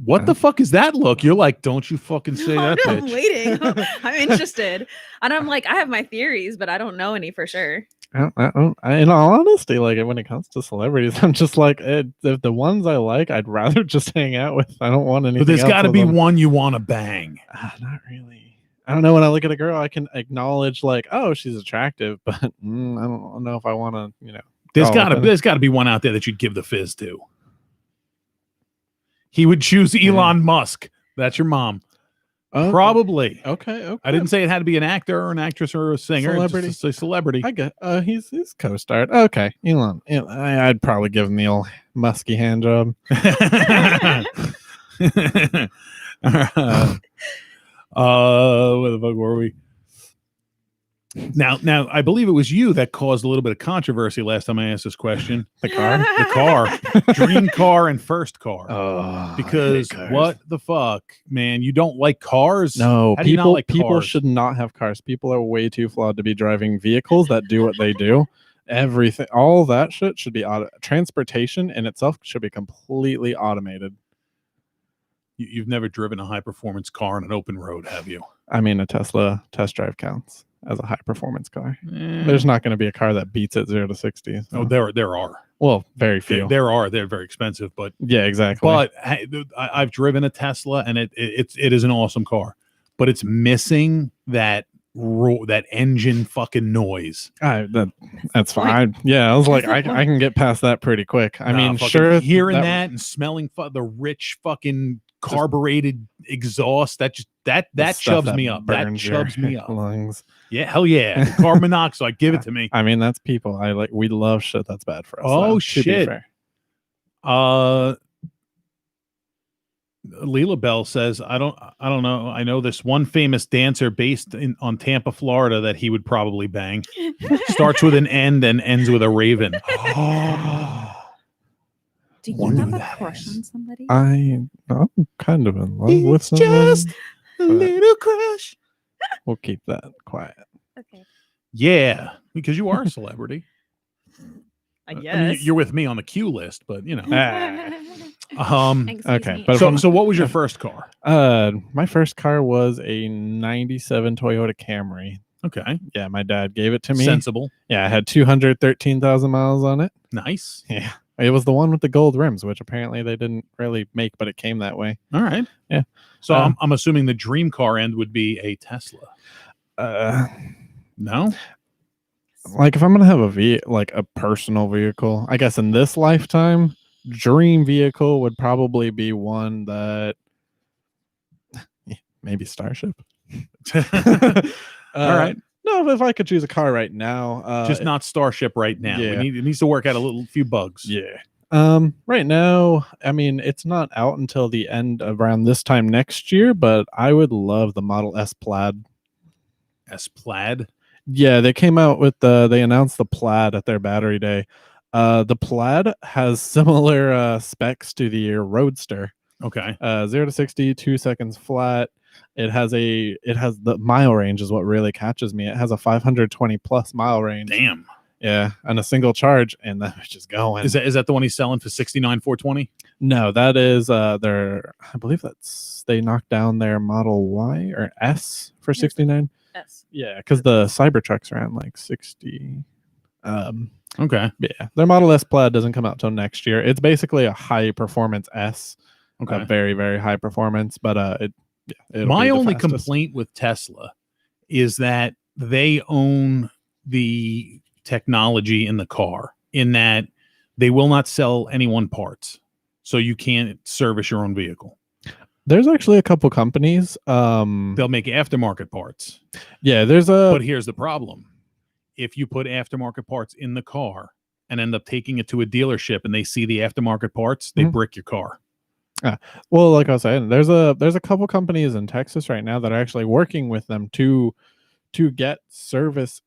What the fuck is that look? You're like, don't you fucking say that, I'm bitch. waiting. I'm interested. And I'm like, I have my theories, but I don't know any for sure. In all honesty, like when it comes to celebrities, I'm just like, the ones I like, I'd rather just hang out with. I don't want anything. But there's else got to with be them. one you want to bang. Not really. I don't know. When I look at a girl, I can acknowledge like, oh, she's attractive, but I don't know if I want to, There's Oh, got to okay. there's got to be one out there that you'd give the fizz to. He would choose Elon Musk. That's your mom. Oh, Probably. Okay. I didn't say it had to be an actor or an actress or a singer. Celebrity. Just a celebrity. I get. He's co-starred. Okay, Elon. I'd probably give him the old musky hand job. Where the fuck were we? Now, I believe it was you that caused a little bit of controversy last time I asked this question. The car. The car, dream car, and first car. Oh, Because what the fuck, man? You don't like cars? No, How do you not people like people cars? should not have cars. People are way too flawed to be driving vehicles that do what they do. Everything, all that shit should be transportation in itself should be completely automated. You've never driven a high performance car on an open road, have you? I mean, a Tesla test drive counts as a high performance car. Eh. There's not going to be a car that beats it 0 to 60. so- Oh, there are. well, very few. They're very expensive, but Yeah, exactly. But I've driven a Tesla, and it is an awesome car, but it's missing that that engine fucking noise. That's fine. I was like, I can get past that pretty quick. I Nah, mean, fucking sure, hearing that and smelling the rich fucking carbureted exhaust that the stuff chubs that me up. That burns your chubs me up. lungs. Yeah, hell yeah. Carbon monoxide, give it to me. I mean, that's people. We love shit that's bad for us. Oh, though, to be shit. fair. Leela Bell says, I don't know. I know this one famous dancer based on Tampa, Florida that he would probably bang. Starts with an N and ends with a raven. Do you Wonder have who a that crush is. on somebody? I'm kind of in love with It's someone. just a but- little crush. We'll keep that quiet. Okay. Yeah, because you are a celebrity. I guess. I mean, you're with me on the Q list, but you know. Excuse okay, me. but- So what was your first car? My first car was a 97 Toyota Camry. Okay. Yeah, my dad gave it to me. Sensible. Yeah, I had 213,000 miles on it. Nice. Yeah. It was the one with the gold rims, which apparently they didn't really make, but it came that way. All right. Yeah. So I'm assuming the dream car end would be a Tesla. No? Like if I'm gonna have a personal vehicle, I guess in this lifetime, dream vehicle would probably be one that maybe Starship. All right. No, if I could choose a car right now, Just not Starship right now. yeah. It needs to work out a few bugs. Yeah. Right now, I mean, it's not out until the end around this time next year, but I would love the Model S Plaid. S Plaid. Yeah, they came out with they announced the Plaid at their battery day. The Plaid has similar specs to the Roadster. Okay. 0 to 60, 2 seconds flat. It has the mile range is what really catches me. It has a 520 plus mile range. Damn. Yeah, and a single charge, and then it's just going. Is that the one he's selling for $69,420? No, that is their. I believe they knocked down their Model Y or S for Yes. 69. Yes. Yeah, because the Cybertruck's around like 60. Okay. Yeah, their Model S Plaid doesn't come out till next year. It's basically a high performance S. Okay. Very very high performance, but it'll My be the only fastest. complaint with Tesla is that they own the technology in the car, in that they will not sell anyone parts, so you can't service your own vehicle. There's actually a couple companies. They'll make aftermarket parts, Yeah, there's but here's the problem: if you put aftermarket parts in the car and end up taking it to a dealership and they see the aftermarket parts, they Mhm. brick your car. well, like I was saying, there's a couple companies in Texas right now that are actually working with them to get service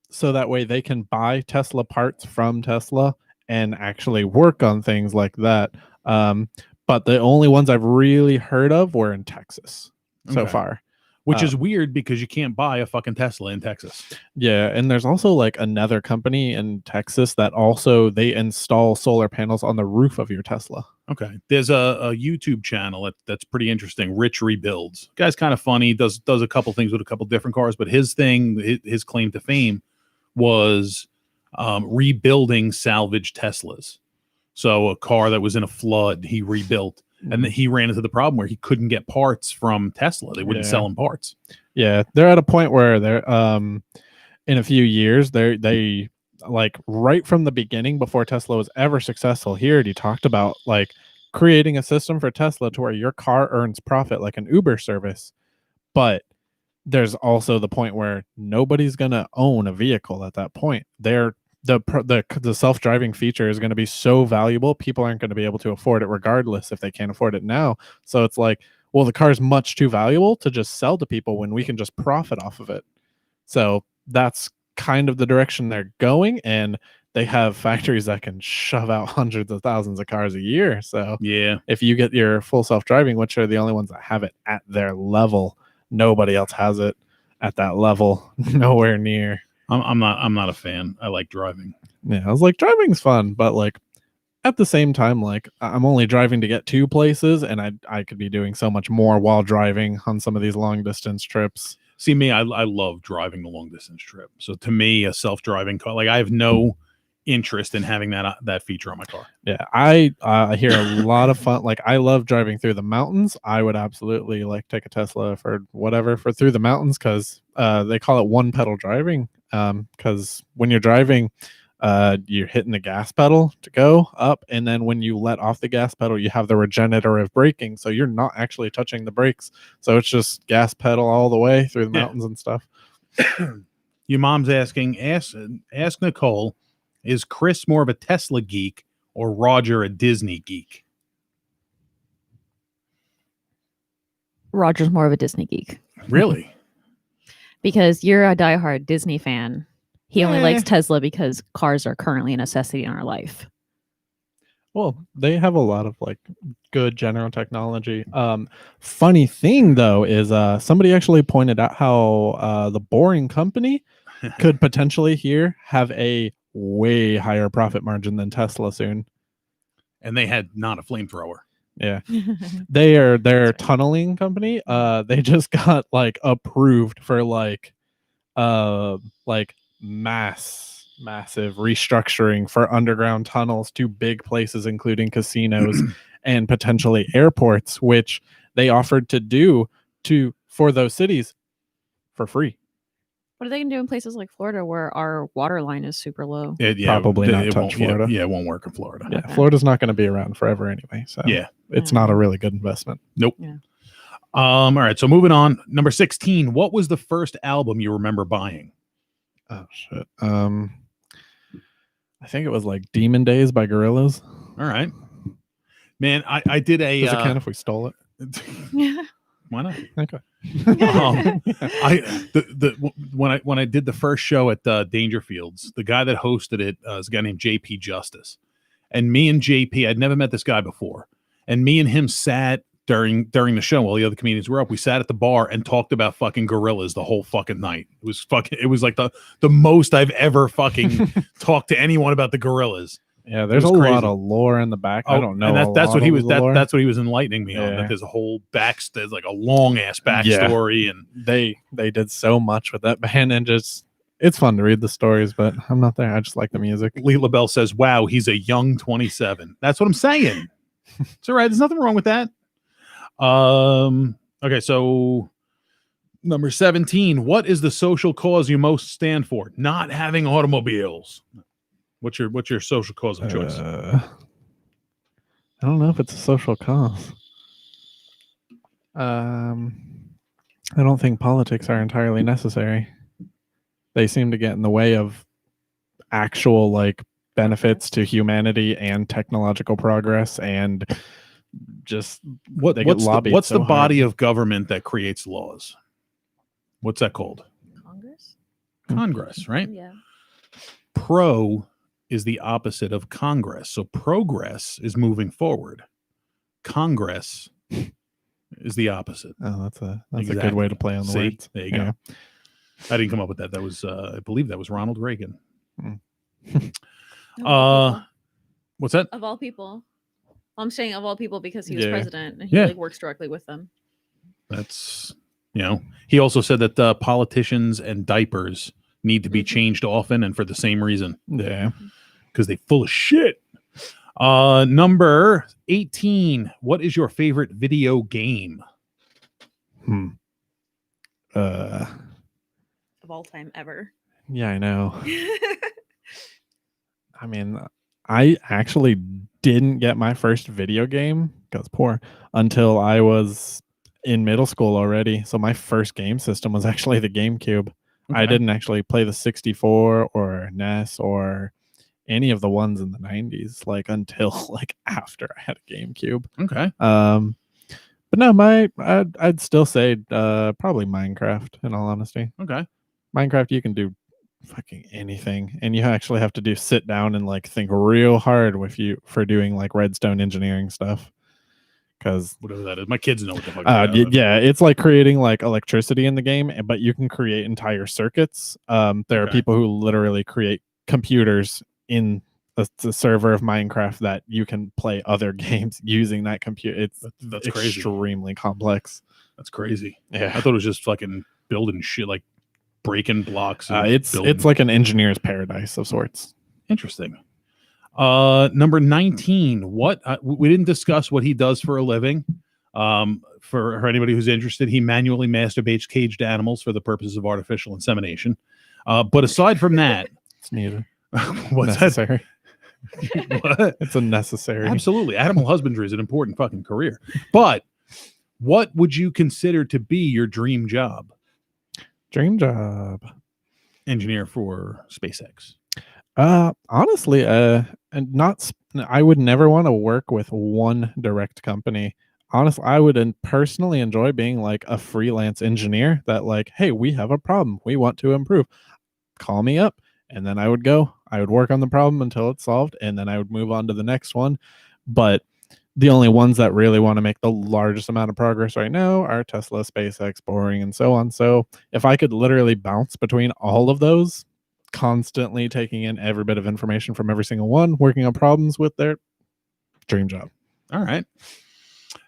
so that way they can buy Tesla parts from Tesla and actually work on things like that. But the only ones I've really heard of were in Texas so Okay. far. Which is weird because you can't buy a fucking Tesla in Texas. Yeah, and there's also like another company in Texas that also they install solar panels on the roof of your Tesla. Okay. There's a YouTube channel that's pretty interesting. Rich Rebuilds. Guy's kind of funny. Does a couple things with a couple different cars, but his claim to fame was rebuilding salvaged Teslas. So a car that was in a flood, he rebuilt, and then he ran into the problem where he couldn't get parts from Tesla. They wouldn't Yeah. sell him parts. Yeah, they're at a point where they're in a few years they like right from the beginning before Tesla was ever successful. He already talked about like creating a system for Tesla to where your car earns profit like an Uber service, but there's also the point where nobody's gonna own a vehicle at that point. The self-driving feature is going to be so valuable, people aren't going to be able to afford it regardless if they can't afford it now. So it's like, well, the car is much too valuable to just sell to people when we can just profit off of it. So that's kind of the direction they're going, and they have factories that can shove out hundreds of thousands of cars a year. So Yeah. if you get your full self-driving, which are the only ones that have it at their level, nobody else has it at that level. Nowhere near. I'm not a fan. I like driving. Yeah, I was like, driving's fun, but like at the same time, like I'm only driving to get to places, and I could be doing so much more while driving on some of these long distance trips. See, me, I love driving the long distance trip. So to me, a self-driving car, like I have no interest in having that feature on my car. Yeah, I hear a lot of fun. Like I love driving through the mountains. I would absolutely like take a Tesla for whatever for through the mountains, because they call it one pedal driving. Because when you're driving, you're hitting the gas pedal to go up, and then when you let off the gas pedal, you have the regenerative braking, so you're not actually touching the brakes. So it's just gas pedal all the way through the Yeah. mountains and stuff. Your mom's asking, ask Nicole, is Chris more of a Tesla geek or Roger a Disney geek? Roger's more of a Disney geek Really? because you're a diehard Disney fan. He only Eh. likes Tesla because cars are currently a necessity in our life. Well, they have a lot of like good general technology. Funny thing though is somebody actually pointed out how the Boring Company could potentially here have a way higher profit margin than Tesla soon. And they had not a flamethrower. Yeah. Their That's right. tunneling company, they just got like approved for like massive restructuring for underground tunnels to big places including casinos and potentially airports, which they offered to do for those cities for free. What are they going to do in places like Florida where our water line is super low? Probably not it touch won't, Florida. Yeah, it won't work in Florida. Yeah, Okay. Florida's not going to be around forever anyway, so Yeah. it's not a really good investment. Nope. Yeah. All right. So moving on. Number 16. What was the first album you remember buying? Oh shit. I think it was like Demon Days by Gorillaz. All right. Man, I did a. Does it count if we stole it? Why not? Okay. When I did the first show at Dangerfields, the guy that hosted it is a guy named JP Justice, and me and JP, I'd never met this guy before, and me and him sat during the show while the other comedians were up. We sat at the bar and talked about fucking Gorillaz the whole fucking night. It was like the most I've ever fucking talked to anyone about the Gorillaz. Yeah, there's was a crazy. lot of lore in the back. I don't know. And that's what he was. Lore. That's what he was enlightening me on. Yeah. That there's a whole there's like a long ass backstory, and They did so much with that band, and just it's fun to read the stories. But I'm not there. I just like the music. Lee LaBelle says, "Wow, he's a young 27." That's what I'm saying. It's all right. There's nothing wrong with that. Okay, so number 17. What is the social cause you most stand for? Not having automobiles. What's your social cause of choice? I don't know if it's a social cause. I don't think politics are entirely necessary. They seem to get in the way of actual like benefits to humanity and technological progress, and just they get lobbied what's so the hard. body of government that creates laws? What's that called? Congress? Congress, right? Yeah. Pro is the opposite of Congress. So progress is moving forward. Congress is the opposite. Oh, that's a Exactly. good way to play on the See? words. There you go. I didn't come up with that. That was I believe that was Ronald Reagan. What's that? Of all people. I'm saying of all people because he was Yeah. president and he Yeah. like works directly with them. That's he also said that politicians and diapers need to be changed often and for the same reason, Yeah. because they full of shit. Number 18. What is your favorite video game? Of all time ever. Yeah, I know. I mean, I actually didn't get my first video game, because poor, until I was in middle school already. So my first game system was actually the GameCube. I Okay. didn't actually play the 64 or NES or any of the ones in the 90s, like until like after I had a GameCube. Okay. But no, I'd still say probably Minecraft, in all honesty. Okay. Minecraft, you can do fucking anything, and you actually have to sit down and like think real hard for doing like redstone engineering stuff, because Whatever that is. My kids know what the fuck that is. yeah, it's like creating like electricity in the game, but you can create entire circuits. There are Okay. people who literally create computers in the server of Minecraft that you can play other games using that computer. It's That's crazy. extremely complex. That's crazy. Yeah. I thought it was just fucking building shit, like breaking blocks. and It's building. like an engineer's paradise of sorts. Interesting. Number 19. What we didn't discuss what he does for a living. For anybody who's interested, he manually masturbates caged animals for the purposes of artificial insemination. But aside from that, It's needed. what's that? necessary. What? It's a necessary. Absolutely. Animal husbandry is an important fucking career. But what would you consider to be your dream job? Dream job. Engineer for SpaceX. Honestly, and I would never want to work with one direct company. honestly, I would personally enjoy being like a freelance engineer that like, hey, we have a problem. We want to improve. Call me up. And then I would go. I would work on the problem until it's solved. And then I would move on to the next one. But the only ones that really want to make the largest amount of progress right now are Tesla, SpaceX, Boring, and so on. So if I could literally bounce between all of those, constantly taking in every bit of information from every single one, working on problems with their dream job. All right.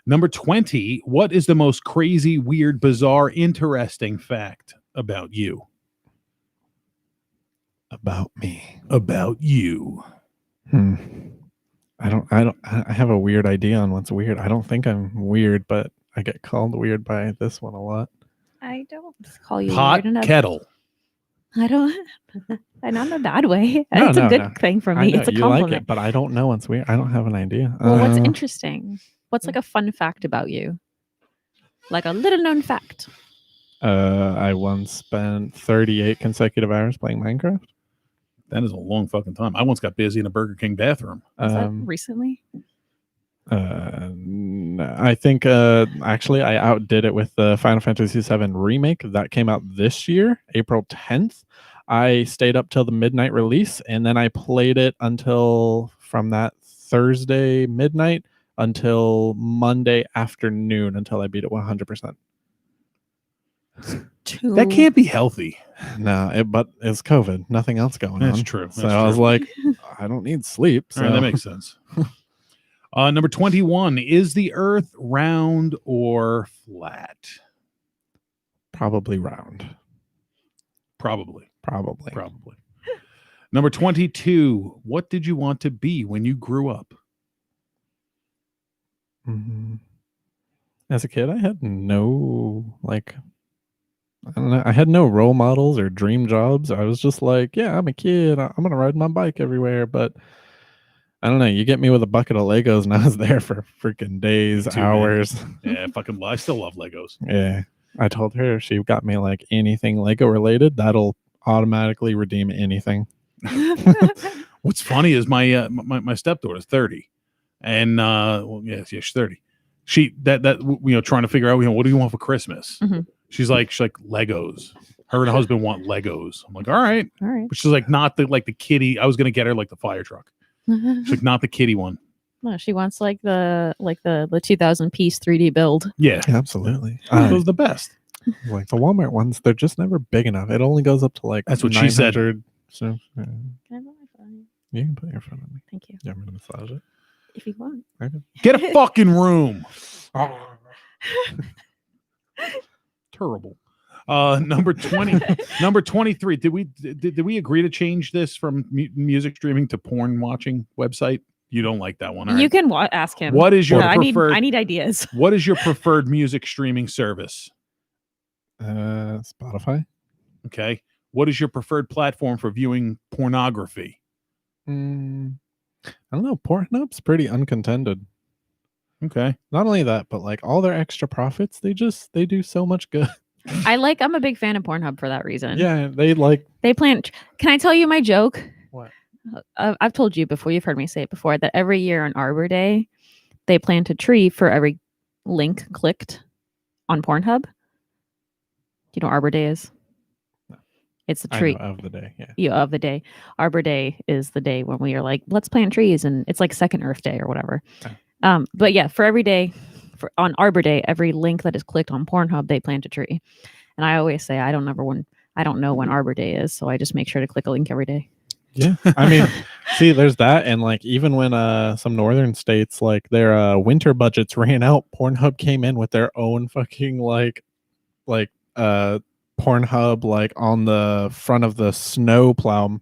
Number 20. What is the most crazy, weird, bizarre, interesting fact about you? About me. About you. I have a weird idea on what's weird. I don't think I'm weird, but I get called weird by this one a lot. I don't call you Pot weird enough. kettle. I don't. And not in a bad way. No, It's a no, good no. thing for I me. know, It's a you like compliment. it, but I don't know what's weird. I don't have an idea. Well, what's interesting? What's like a fun fact about you? Like a little known fact. I once spent 38 consecutive hours playing Minecraft. That is a long fucking time. I once got busy in a Burger King bathroom. Was that recently? No, I think actually I outdid it with the Final Fantasy VII remake that came out this year, April 10th. I stayed up till the midnight release, and then I played it until from that Thursday midnight until Monday afternoon until I beat it 100%. That can't be healthy. No, but it's COVID. Nothing else going on. That's true. So That's I was true. like, I don't need sleep. So All right, that makes sense. Number 21. Is the earth round or flat? probably round. Probably. Probably. Number 22. What did you want to be when you grew up? As a kid, I had no I don't know. I had no role models or dream jobs. I was just like, yeah, I'm a kid. I'm gonna ride my bike everywhere. But I don't know. You get me with a bucket of Legos, and I was there for freaking days, Me too, man. hours. Yeah, fucking. I still love Legos. Yeah, I told her if she got me like anything Lego related, that'll automatically redeem anything. What's funny is my stepdaughter is 30, and she's 30. She's trying to figure out what do you want for Christmas. Mhm. She's like Legos. Her and her husband want Legos. I'm like, all right, All right. but she's like not the kitty. I was gonna get her like the fire truck. She's like not the kitty one. No, she wants like the 2000 piece 3D build. Yeah, Absolutely. those are the best. Like the Walmart ones, they're just never big enough. It only goes up to like That's what she said. 900. So Can I put my phone? you can put your phone on me. Thank you. You want me to massage it? If you want. Get a fucking room. Terrible. Number 20. Number 23. Did we agree to change this from music streaming to porn watching website? You don't like that one. All You right. can ask him. What is your I preferred? need ideas. What is your preferred music streaming service? Spotify. Okay. What is your preferred platform for viewing pornography? I don't know. Pornhub's pretty uncontended. Okay. Not only that, but like all their extra profits, they do so much good. I'm a big fan of Pornhub for that reason. Yeah, they like They plant. Can I tell you my joke? what? I've told you before. You've heard me say it before that every year on Arbor Day, they plant a tree for every link clicked on Pornhub. Do you know what Arbor Day is? No. It's the I tree know, of the day. Yeah. yeah, of the day. Arbor Day is the day when we are like, let's plant trees, and it's like Second Earth Day or whatever. Oh. But yeah, for every day, on Arbor Day, every link that is clicked on Pornhub, they plant a tree. And I always say I don't know when Arbor Day is, so I just make sure to click a link every day. Yeah. I mean, see, there's that, and like even when some northern states like their winter budgets ran out, Pornhub came in with their own fucking like Pornhub like on the front of the snow plow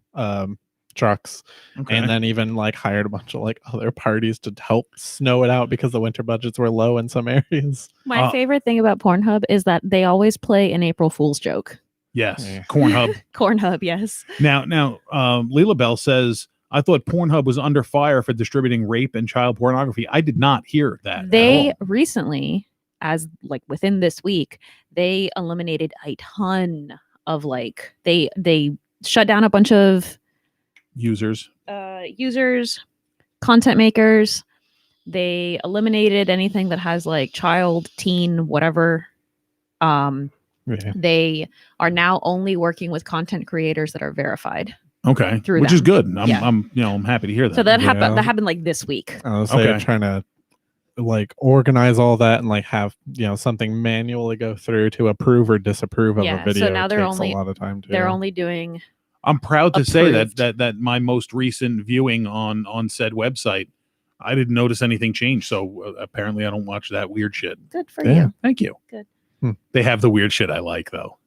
trucks, Okay. and then even like hired a bunch of like other parties to help snow it out because the winter budgets were low in some areas. My favorite thing about Pornhub is that they always play an April Fool's joke. Yes. Yeah. Cornhub. Cornhub, yes. Now, Leela Bell says, I thought Pornhub was under fire for distributing rape and child pornography. I did not hear that. at They all. recently, as like within this week, they eliminated a ton of like they shut down a bunch of users. users, content makers. They eliminated anything that has like child, teen, whatever. Yeah. They are now only working with content creators that are verified. Okay, Through which is them. good. Yeah. I'm happy to hear that. So that Yeah. happened. That happened like this week. I was saying, Okay. trying to like organize all that and like have something manually go through to approve or disapprove of Yeah, a so video. now they're takes only- a lot of time too. They're only doing. I'm proud to say Approved. that my most recent viewing on said website, I didn't notice anything change. So apparently, I don't watch that weird shit. Good for Yeah. you. Thank you. Good. They have the weird shit I like though.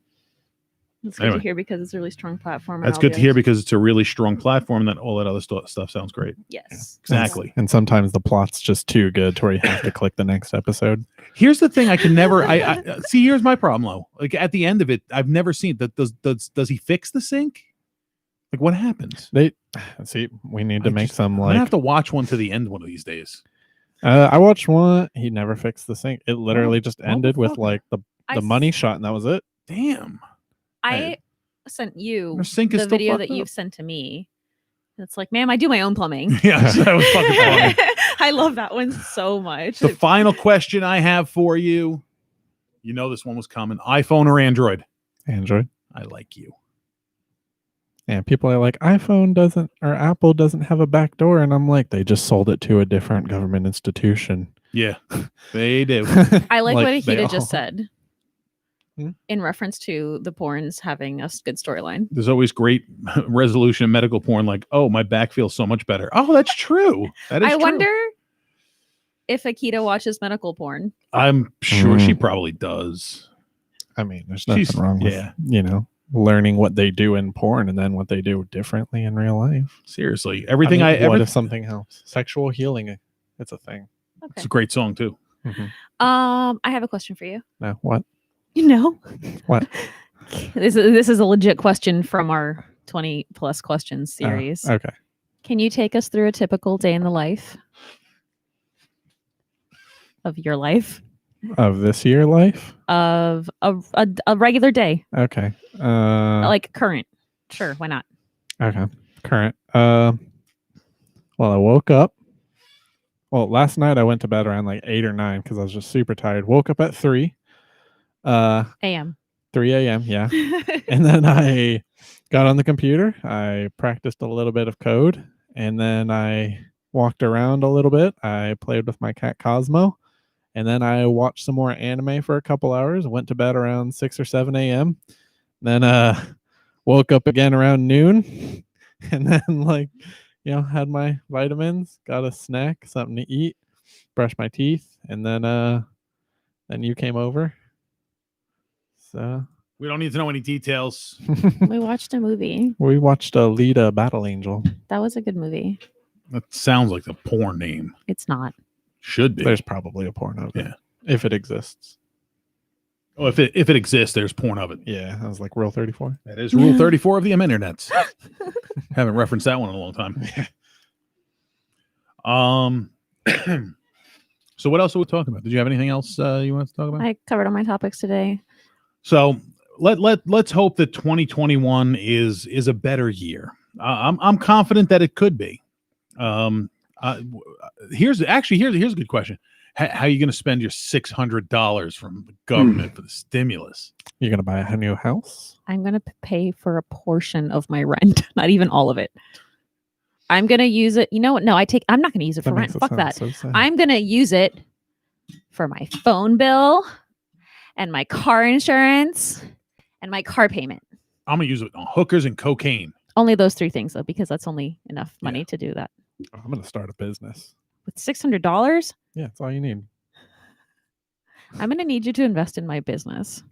It's good Anyway. to hear because it's a really strong platform. and That's all good the to hear others- because it's a really strong platform. That all that other stuff sounds great. Yes. Exactly. And sometimes the plot's just too good to where you have to click the next episode. Here's the thing: I can never. I see. Here's my problem though. Like at the end of it, I've never seen that. Does he fix the sync? Like what happens? They see. We need to I make just- some I'm gonna like. have to watch one to the end one of these days. I watched one. He never fixed the sync. It literally just ended with motherfucker. like the I money s- shot, and that was it. Damn. I sent you Their sync is the still video fucked that you've up. sent to me. It's like, ma'am, I do my own plumbing. Yeah, that was fucking funny. I love that one so much. The final question I have for you. You know this one was coming. iPhone or Android? Android. I like you. And people are like, iPhone doesn't or Apple doesn't have a back door, and I'm like, they just sold it to a different government institution. Yeah, they do. I like what they Akita all- just said Hmm? in reference to the porns having a good storyline. There's always great resolution in medical porn, like, oh, my back feels so much better. Oh, that's true. That is I true. wonder if Akita watches medical porn. I'm sure she Mm. probably does. I mean, there's nothing She's- wrong with yeah. learning what they do in porn and then what they do differently in real life. Seriously, everything I mean, what every, if something helps? Sexual healing, it's a thing. it's Okay. a great song too. I have a question for you. No, what? No. What? This is a legit question from our 20 plus questions Oh, series. okay. Can you take us through a typical day in the life of your life Of this year life? of a regular day, Okay. like current? Sure, why not? Okay. Current. Well, I woke up. Well, last night I went to bed around like 8 or 9 because I was just super tired. Woke up at 3. AM. 3 a.m. Yeah. And then I got on the computer. I practiced a little bit of code, and then I walked around a little bit. I played with my cat Cosmo, and then I watched some more anime for a couple hours. Went to bed around 6 or 7 a.m. Then woke up again around noon, and then had my vitamins, got a snack, something to eat, brushed my teeth, and then you came over. So We don't need to know any details. We watched a movie. we watched Alita Battle Angel. That was a good movie. That sounds like the porn name. It's not. Should be. There's probably a porn of it. Yeah. If it exists. Oh, if it exists, there's porn of it. Yeah. I was like, Rule 34. That is Rule 34 of the internets. Haven't referenced that one in a long time. So what else are we talking about? Did you have anything else you want to talk about? I covered all my topics today. So let's hope that 2021 is a better year. I'm confident that it could be. Here's a good question. How are you going to spend your $600 from the government for the stimulus? You're going to buy a new house? I'm going to pay for a portion of my rent, not even all of it. I'm going to use it. You know what? No, I'm not going to use it for rent. makes it Fuck sound that. so sad. I'm going to use it for my phone bill and my car insurance and my car payment. I'm going to use it on hookers and cocaine. Only those 3 things, though, because that's only enough money to do that. I'm going to start a business. With $600, Yeah, that's all you need. I'm going to need you to invest in my business.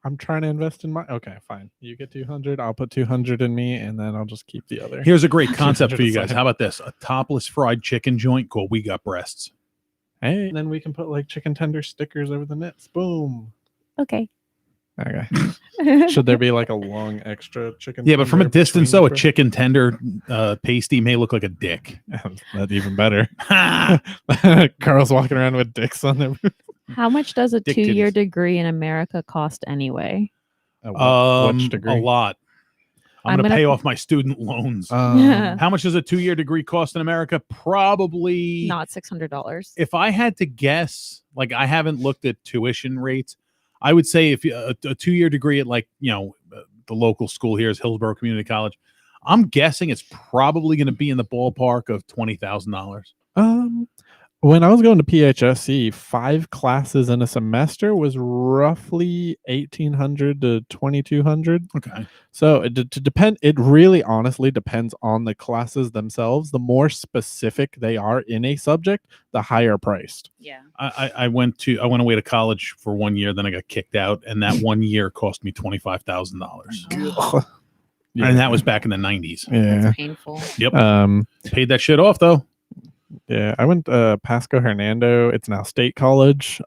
I'm trying to invest in my. Okay, fine. You get 200. I'll put 200 in me, and then I'll just keep the other. Here's a great concept for you guys. Decide. How about this? A topless fried chicken joint called We Got Breasts. Hey, and then we can put like chicken tender stickers over the nets. Boom. Okay. Okay. Should there be like a long extra chicken? Yeah, but from a tender distance, between though, a the chicken tender pasty may look like a dick. breasts? That's even better. Ha! Carl's walking around with dicks on them. How much does a Dick 2-year titties. degree in America cost anyway? Which A degree? lot. I'm I'm going to gonna- pay off my student loans. How much does a 2-year degree cost in America? Probably Not $600. If I had to guess, like I haven't looked at tuition rates, I would say if a 2-year degree at like, the local school here is Hillsborough Community College, I'm guessing it's probably going to be in the ballpark of $20,000. When I was going to PHSC, 5 classes in a semester was roughly 1,800 to 2,200. Okay. So it really honestly depends on the classes themselves. The more specific they are in a subject, the higher priced. Yeah. I went away to college for 1 year, then I got kicked out, and that 1 year cost me $25,000. And that was back in the 90s. Yeah. That's painful. Yep. Um, Paid that shit off though. Yeah, I went Pasco Hernando. It's now State College.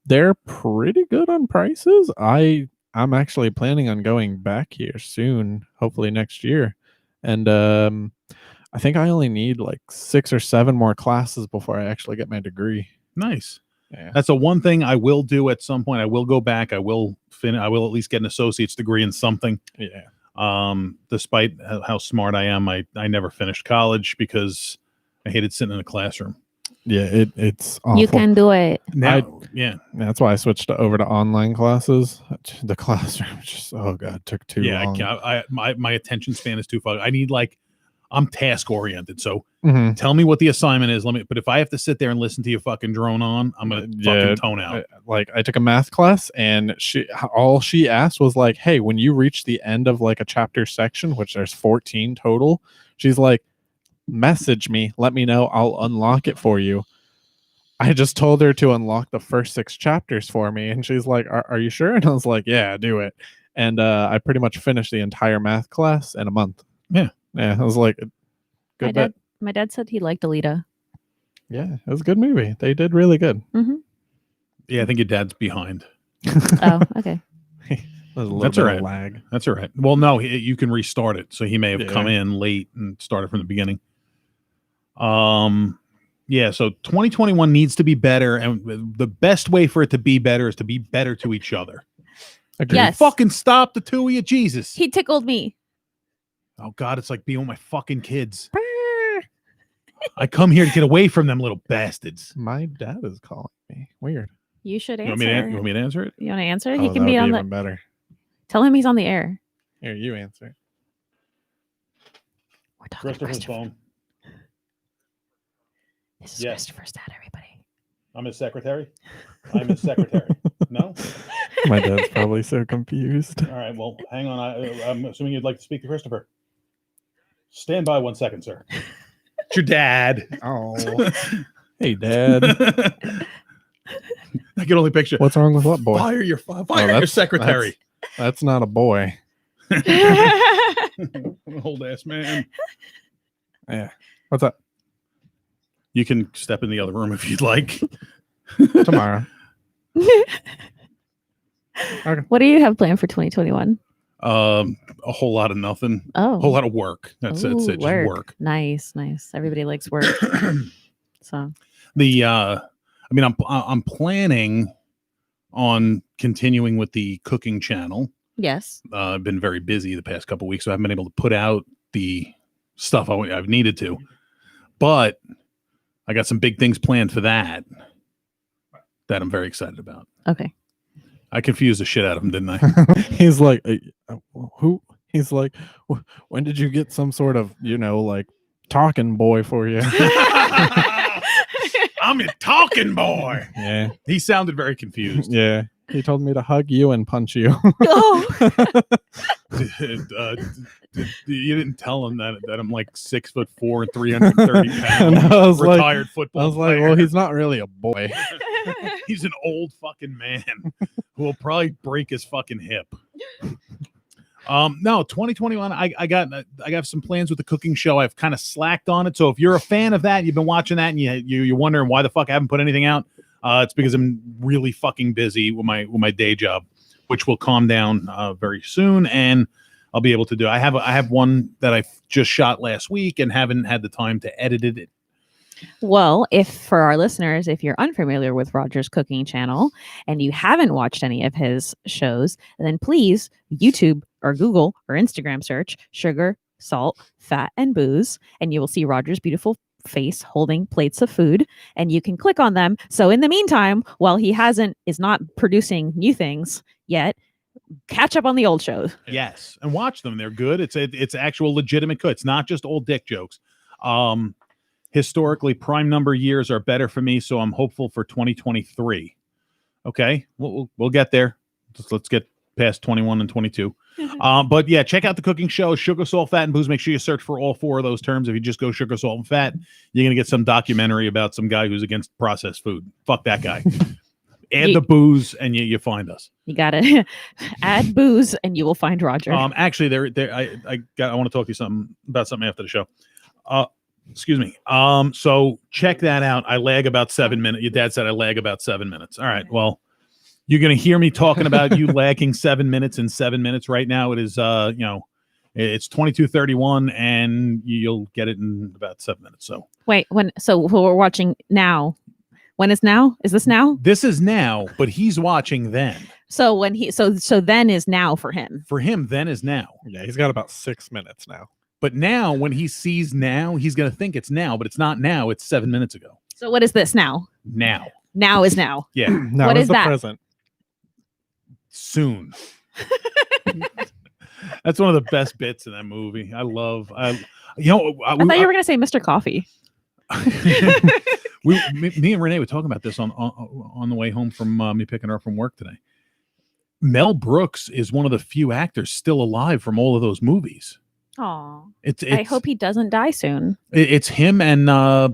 They're pretty good on prices. I'm actually planning on going back here soon, hopefully next year. And I think I only need like 6 or 7 more classes before I actually get my degree. Nice. Yeah. That's the one thing I will do at some point. I will go back. I will I will at least get an associate's degree in something. Yeah. Despite how smart I am, I never finished college because I hated sitting in a classroom. Yeah, it's awful. You can do it. Now, yeah. That's why I switched over to online classes. The classroom just took too long. Yeah, my attention span is too far. I need I'm task oriented. So Mhm. tell me what the assignment is. But if I have to sit there and listen to you fucking drone on, I'm gonna fucking tone out. I took a math class and all she asked was like, hey, when you reach the end of like a chapter section, which there's 14 total, she's like, message me, let me know, I'll unlock it for you. I just told her to unlock the first 6 chapters for me, and she's like, are you sure? And I was like, yeah, do it. And I pretty much finished the entire math class in a month. Yeah. I was like, My good. my dad said he liked Alita. Yeah, it was a good movie. They did really good. Yeah, I think your dad's behind. Oh, okay. There's a little That's bit all of right. lag. That's all right. Well, no, you can restart it. So he may have Yeah. come in late and started from the beginning. Yeah, so 2021 needs to be better, and the best way for it to be better is to be better to each other. Agreed. Yes. Fucking stop the two of you, Jesus. He tickled me. Oh God, it's like being with my fucking kids. I come here to get away from them little bastards. My dad is calling me. Weird. You should You answer. want me to answer it? You want to answer? Oh, He can be that would on the. even better. Tell him he's on the air. Here, you answer. We're talking to Christopher's Christopher. phone. This is Yes. Christopher's dad, everybody. I'm his secretary. I'm his secretary. No? My dad's probably so confused. All right, well, hang on. I'm assuming you'd like to speak to Christopher. Stand by 1 second, sir. It's your dad. Oh. Hey, Dad. I can only picture. What's wrong with what boy? Fire your that's- secretary. That's not a boy. Old ass man. Yeah. What's up? You can step in the other room if you'd like. Tomorrow. What do you have planned for 2021? A whole lot of nothing. Oh, A whole lot of work. That's it. Ooh, Just work. Nice. Everybody likes work. So I'm planning on continuing with the cooking channel. yes. I've been very busy the past couple of weeks, so I haven't been able to put out the stuff I've needed to. But I got some big things planned for that I'm very excited about. Okay. I confused the shit out of him, didn't I? He's like, who? He's like, when did you get some sort of, like talking boy for you? I'm your talking boy. Yeah. He sounded very confused. Yeah. He told me to hug you and punch you. Oh. You didn't tell him that I'm like 6'4" and 330 And pounds. I was like, Retired football I was like, player. well, he's not really a boy. He's an old fucking man who will probably break his fucking hip. No, 2021. I got some plans with the cooking show. I've kind of slacked on it. So if you're a fan of that, you've been watching that, and you're wondering why the fuck I haven't put anything out, it's because I'm really fucking busy with my day job, which will calm down very soon, and I'll be able to do. I have one that I just shot last week and haven't had the time to edit it. Well, for our listeners, if you're unfamiliar with Roger's cooking channel and you haven't watched any of his shows, then please YouTube or Google or Instagram search sugar, salt, fat, and booze, and you will see Roger's beautiful face holding plates of food, and you can click on them. So in the meantime, while he is not producing new things yet, catch up on the old shows. Yes, and watch them. They're good. It's actual legitimate good. It's not just old dick jokes. Historically, prime number years are better for me, so I'm hopeful for 2023. Okay, we'll get there. Let's get past 21 and 22. But yeah, check out the cooking show, Sugar, Salt, Fat, and Booze. Make sure you search for all 4 of those terms. If you just go sugar, salt, and fat, you're going to get some documentary about some guy who's against processed food. Fuck that guy. Add the booze and you find us. You got to add booze and you will find Roger. Actually, I want to talk to you about something after the show. Excuse me. So check that out. I lag about 7 minutes. Your dad said I lag about 7 minutes. All right. Well, you're going to hear me talking about you lagging 7 minutes in 7 minutes right now. It is, it's 22:31 and you'll get it in about 7 minutes. So wait, so we're watching now. When is now? Is this now? This is now, but he's watching then. So when so then is now for him. For him, then is now. Yeah, he's got about 6 minutes now. But now, when he sees now, he's going to think it's now, but it's not now. It's 7 minutes ago. So what is this now? Now. Now is now. Yeah. Now What is the that? present. Soon. That's one of the best bits in that movie. I thought you were going to say Mr. Coffee. me and Renee were talking about this on the way home from me picking her up from work today. Mel Brooks is one of the few actors still alive from all of those movies. Aw. It's I hope he doesn't die soon. It's him and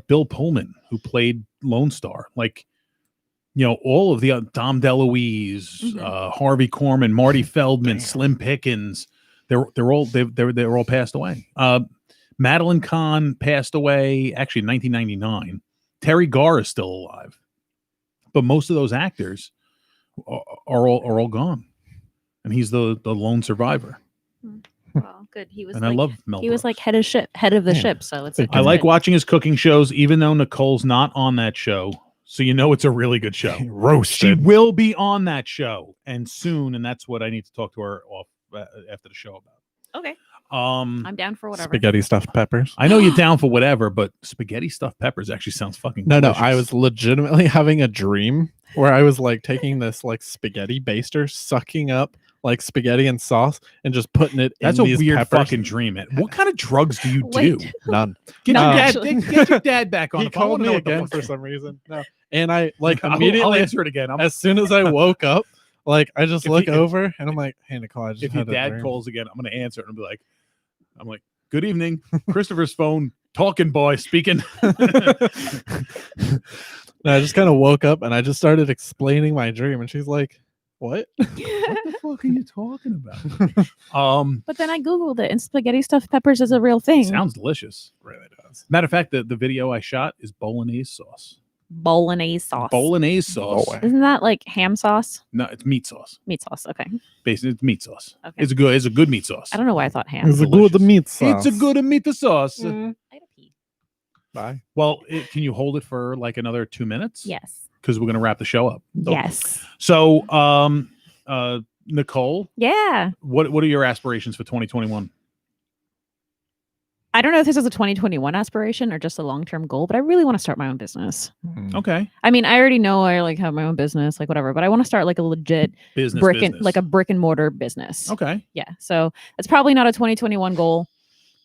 Bill Pullman who played Lone Star. Like, all of the Dom DeLuise, Harvey Korman, Marty Feldman, Slim Pickens. They're all passed away. Madeline Kahn passed away actually in 1999. Terry Garr is still alive, but most of those actors are all gone, and he's the lone survivor. Well, good. He was. And I love Mel. He was Brooks. like head of the ship. So it's. I like watching his cooking shows, even though Nicole's not on that show. So it's a really good show. Roasted. She will be on that show and soon, and that's what I need to talk to her off after the show about. Okay. I'm down for whatever. Spaghetti stuffed peppers. I know you're down for whatever, but spaghetti stuffed peppers actually sounds fucking No, delicious. I was legitimately having a dream where I was like taking this like spaghetti baster, sucking up like spaghetti and sauce, and just putting it That's in a these weird peppers. fucking dream. What kind of drugs do you Wait. do? None. Get No, your dad. actually. Get your dad back on He the phone. I called wanna know me what the again fuck- for some reason. No. And I like I'll immediately answer it again. as soon as I woke up, like I just If look he- over and I'm like, hey Nicole, I just If had your a dad dream. calls again, I'm going to answer it and be like, good evening. Christopher's phone, talking boy, speaking. No, I just kind of woke up and I just started explaining my dream, and she's like, "What?" What the fuck are you talking about? But then I googled it, and spaghetti stuffed peppers is a real thing. Sounds delicious. Really does. Matter of fact, the video I shot is bolognese sauce. Bolognese sauce. Bolognese sauce. Boy. Isn't that like ham sauce? No, it's meat sauce. Meat sauce. Okay. Basically, it's meat sauce. Okay. It's a good meat sauce. I don't know why I thought ham. It's a delicious. good meat sauce. It's a good meat sauce. Mm. I gotta pee. Bye. Well, can you hold it for like another 2 minutes? Yes. Because we're gonna wrap the show up. Yes. So, Nicole, Yeah. what are your aspirations for 2021? I don't know if this is a 2021 aspiration or just a long-term goal, but I really want to start my own business. Okay, I mean, I already know I like have my own business, like whatever, but I want to start like a legit business. like a brick and mortar business. Okay, Yeah. So it's probably not a 2021 goal,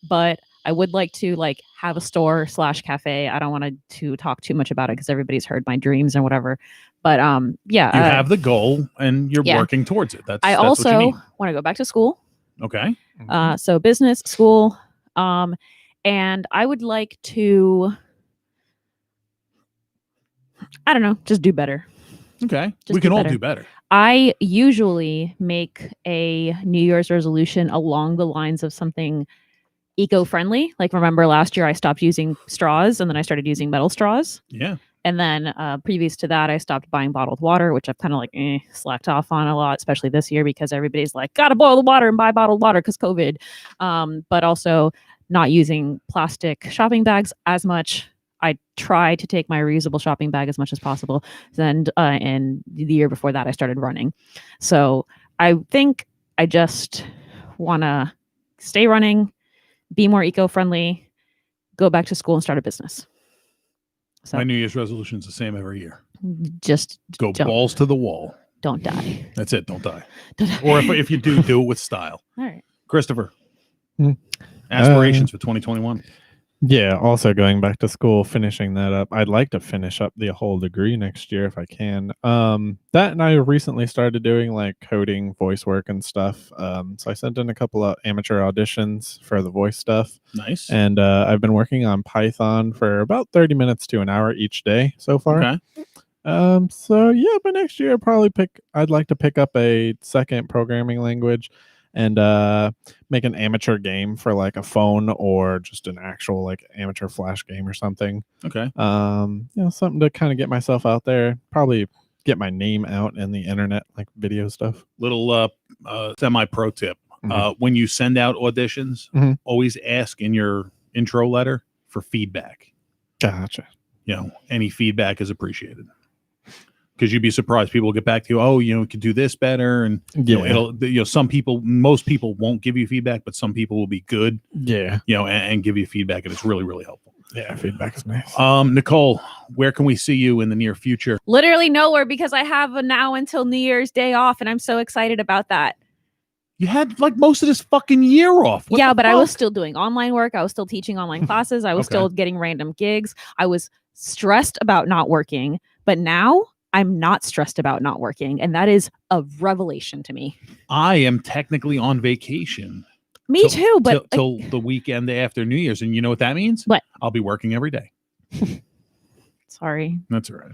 but I would like to like have a store / cafe. I don't want to talk too much about it because everybody's heard my dreams and whatever. But yeah. you have the goal and you're yeah. working towards it. That's I what you also need. want to go back to school. Okay. So business, school, and I would like to, I don't know, just do better. Okay. Just We can do all better. do better. I usually make a New Year's resolution along the lines of something eco-friendly. Like remember last year I stopped using straws and then I started using metal straws. Yeah. And then previous to that, I stopped buying bottled water, which I've kind of like slacked off on a lot, especially this year because everybody's like, gotta boil the water and buy bottled water because COVID. But also not using plastic shopping bags as much. I try to take my reusable shopping bag as much as possible. And the year before that, I started running. So I think I just want to stay running, be more eco-friendly, go back to school and start a business. So My New Year's resolution is the same every year. just Go don't, balls to the wall. don't die. That's it. Don't die. Don't die. Or if you do it with style. All right. Christopher, Hmm. aspirations for 2021. Yeah, also going back to school, finishing that up. I'd like to finish up the whole degree next year if I can. That and I recently started doing like coding, voice work and stuff. So I sent in a couple of amateur auditions for the voice stuff. Nice. And I've been working on Python for about 30 minutes to an hour each day so far. Okay. So yeah, but next year I'd like to pick up a second programming language and make an amateur game for like a phone or just an actual like amateur flash game or something. Okay. Something to kind of get myself out there, probably get my name out in the internet, like video stuff. Little semi-pro tip. Mhm. When you send out auditions, Mhm. always ask in your intro letter for feedback. Gotcha. Any feedback is appreciated. Because you'd be surprised. People will get back to you. Oh, you could do this better. And most people won't give you feedback, but some people will be good, and give you feedback. And it's really, really helpful. Yeah, feedback is nice. Nicole, where can we see you in the near future? Literally nowhere, because I have a now until New Year's Day off, and I'm so excited about that. You had like most of this fucking year off. What yeah, the but I was fuck? still doing online work. I was still teaching online classes. I was Okay. still getting random gigs. I was stressed about not working, but now I'm not stressed about not working. And that is a revelation to me. I am technically on vacation. Me too, but till the weekend after New Year's. And you know what that means? What? I'll be working every day. sorry. That's all right.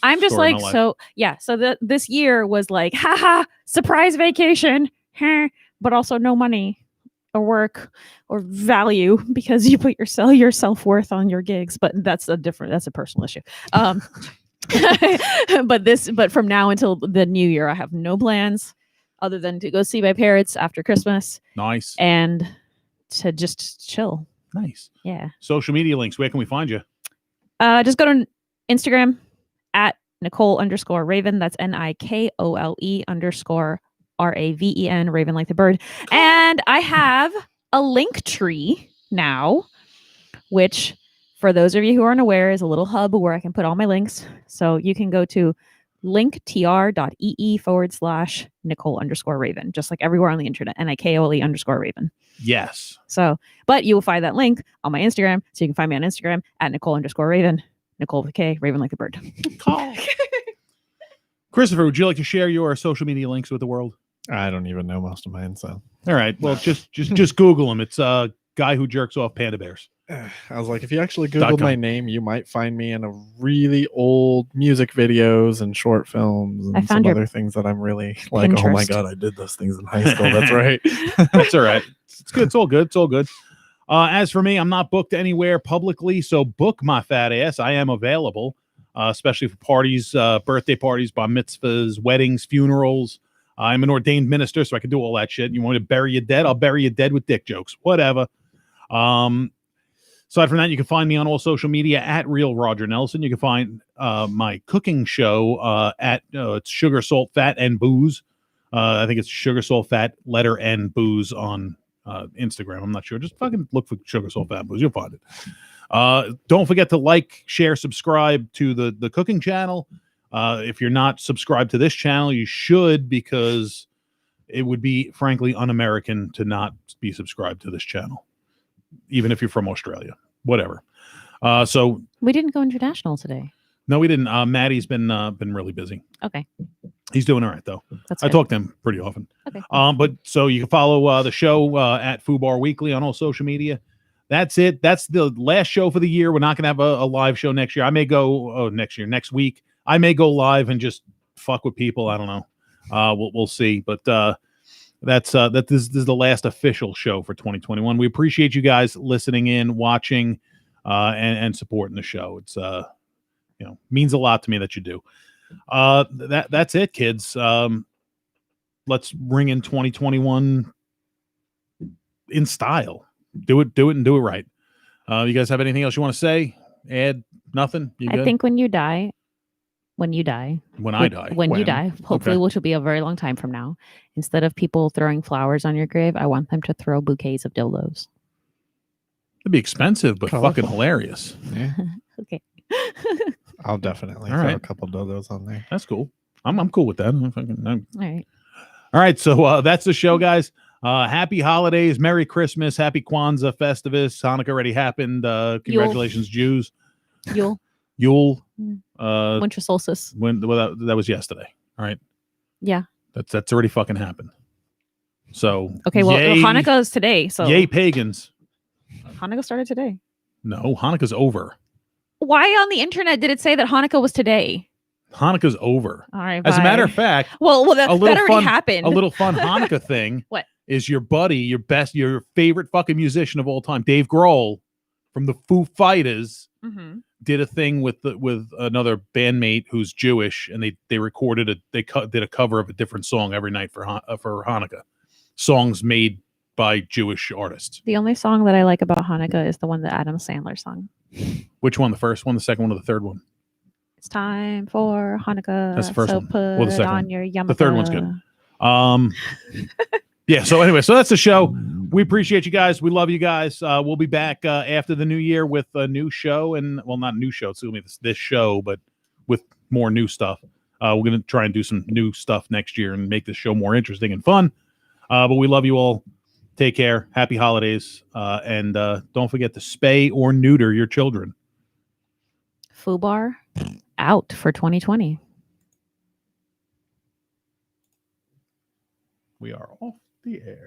I'm just Story of like, my life. so yeah. So this year was like, haha, surprise vacation, but also no money or work or value because you put your self-worth on your gigs. But that's a personal issue. But from now until the new year, I have no plans other than to go see my parents after Christmas Nice. and to just chill. Nice. Yeah. Social media links. Where can we find you? Just go to Instagram at Nicole_Raven. That's NIKOLE_RAVEN, Raven like the bird. And I have a link tree now, which for those of you who aren't aware is a little hub where I can put all my links. So you can go to linktr.ee/Nicole_Raven, just like everywhere on the internet, NIKOLE_Raven. Yes. So, but you will find that link on my Instagram. So you can find me on Instagram at Nicole_Raven, Nicole with a K, Raven like the bird. Christopher, would you like to share your social media links with the world? I don't even know most of mine, so All right. Well, just Google him. It's a guy who jerks off panda bears. I was like, if you actually Google my name, you might find me in a really old music videos and short films I and found some your other things that I'm really like, oh my Pinterest. God, I did those things in high school. That's right. That's all right. It's good. It's all good. It's all good. As for me, I'm not booked anywhere publicly, so book my fat ass. I am available, especially for parties, birthday parties, bar mitzvahs, weddings, funerals. I'm an ordained minister, so I can do all that shit. You want me to bury you dead? I'll bury you dead with dick jokes. Whatever. Aside from that, you can find me on all social media at Real Roger Nelson. You can find my cooking show at it's Sugar, Salt, Fat, and Booze. I think it's Sugar, Salt, Fat, letter N, Booze on Instagram. I'm not sure. Just fucking look for Sugar, Salt, Fat, Booze. You'll find it. Don't forget to like, share, subscribe to the cooking channel. If you're not subscribed to this channel, you should, because it would be frankly un-American to not be subscribed to this channel, even if you're from Australia, whatever. So We didn't go international today. no, we didn't. Maddie's been really busy. Okay. He's doing all right though. That's I good. talk to him pretty often. Okay. But so you can follow the show at Fubar Weekly on all social media. That's it. That's the last show for the year. We're not gonna have a live show next year. I may go next week. I may go live and just fuck with people. I don't know. We'll see. But this is the last official show for 2021. We appreciate you guys listening in, watching, and supporting the show. It's means a lot to me that you do. That's it, kids. Let's ring in 2021 in style. Do it and do it right. You guys have anything else you want to say? Add? Nothing? You good? I think when you die, when you die. When I die. When you die, hopefully, Okay. which will be a very long time from now. Instead of people throwing flowers on your grave, I want them to throw bouquets of dildos. It'd be expensive, but Colorful. fucking hilarious. Yeah, Okay. I'll definitely All throw right. a couple dildos on there. That's cool. I'm cool with that. All right. All right, so that's the show, guys. Happy holidays, Merry Christmas, Happy Kwanzaa, Festivus. Hanukkah already happened. Congratulations, Jews. Yule, Yule. Mm. Uh, winter solstice. that was yesterday. All right, Yeah. that's already fucking happened. So Okay. Well, yay, Hanukkah is today, so yay pagans. Hanukkah started today. No, Hanukkah's over. Why on the internet did it say that Hanukkah was today? Hanukkah's over. All right. As a bye. matter of fact, well, that a little already fun- happened. a little fun Hanukkah thing. What? Is your buddy, your favorite fucking musician of all time, Dave Grohl from the Foo Fighters, Mhm. did a thing with another bandmate who's Jewish, and they recorded did a cover of a different song every night for Hanukkah. Songs made by Jewish artists. The only song that I like about Hanukkah is the one that Adam Sandler sung. Which one? The first one, the second one, or the third one? It's time for Hanukkah. That's the first so one. put Well, the second on one. your yarmulke. The third one's good. Yeah. So anyway, so that's the show. We appreciate you guys. We love you guys. We'll be back after the new year with a new show, and well, not new show. It's gonna be this show, but with more new stuff. We're gonna try and do some new stuff next year and make this show more interesting and fun. But we love you all. Take care. Happy holidays, and don't forget to spay or neuter your children. FUBAR out for 2020. We are off the air.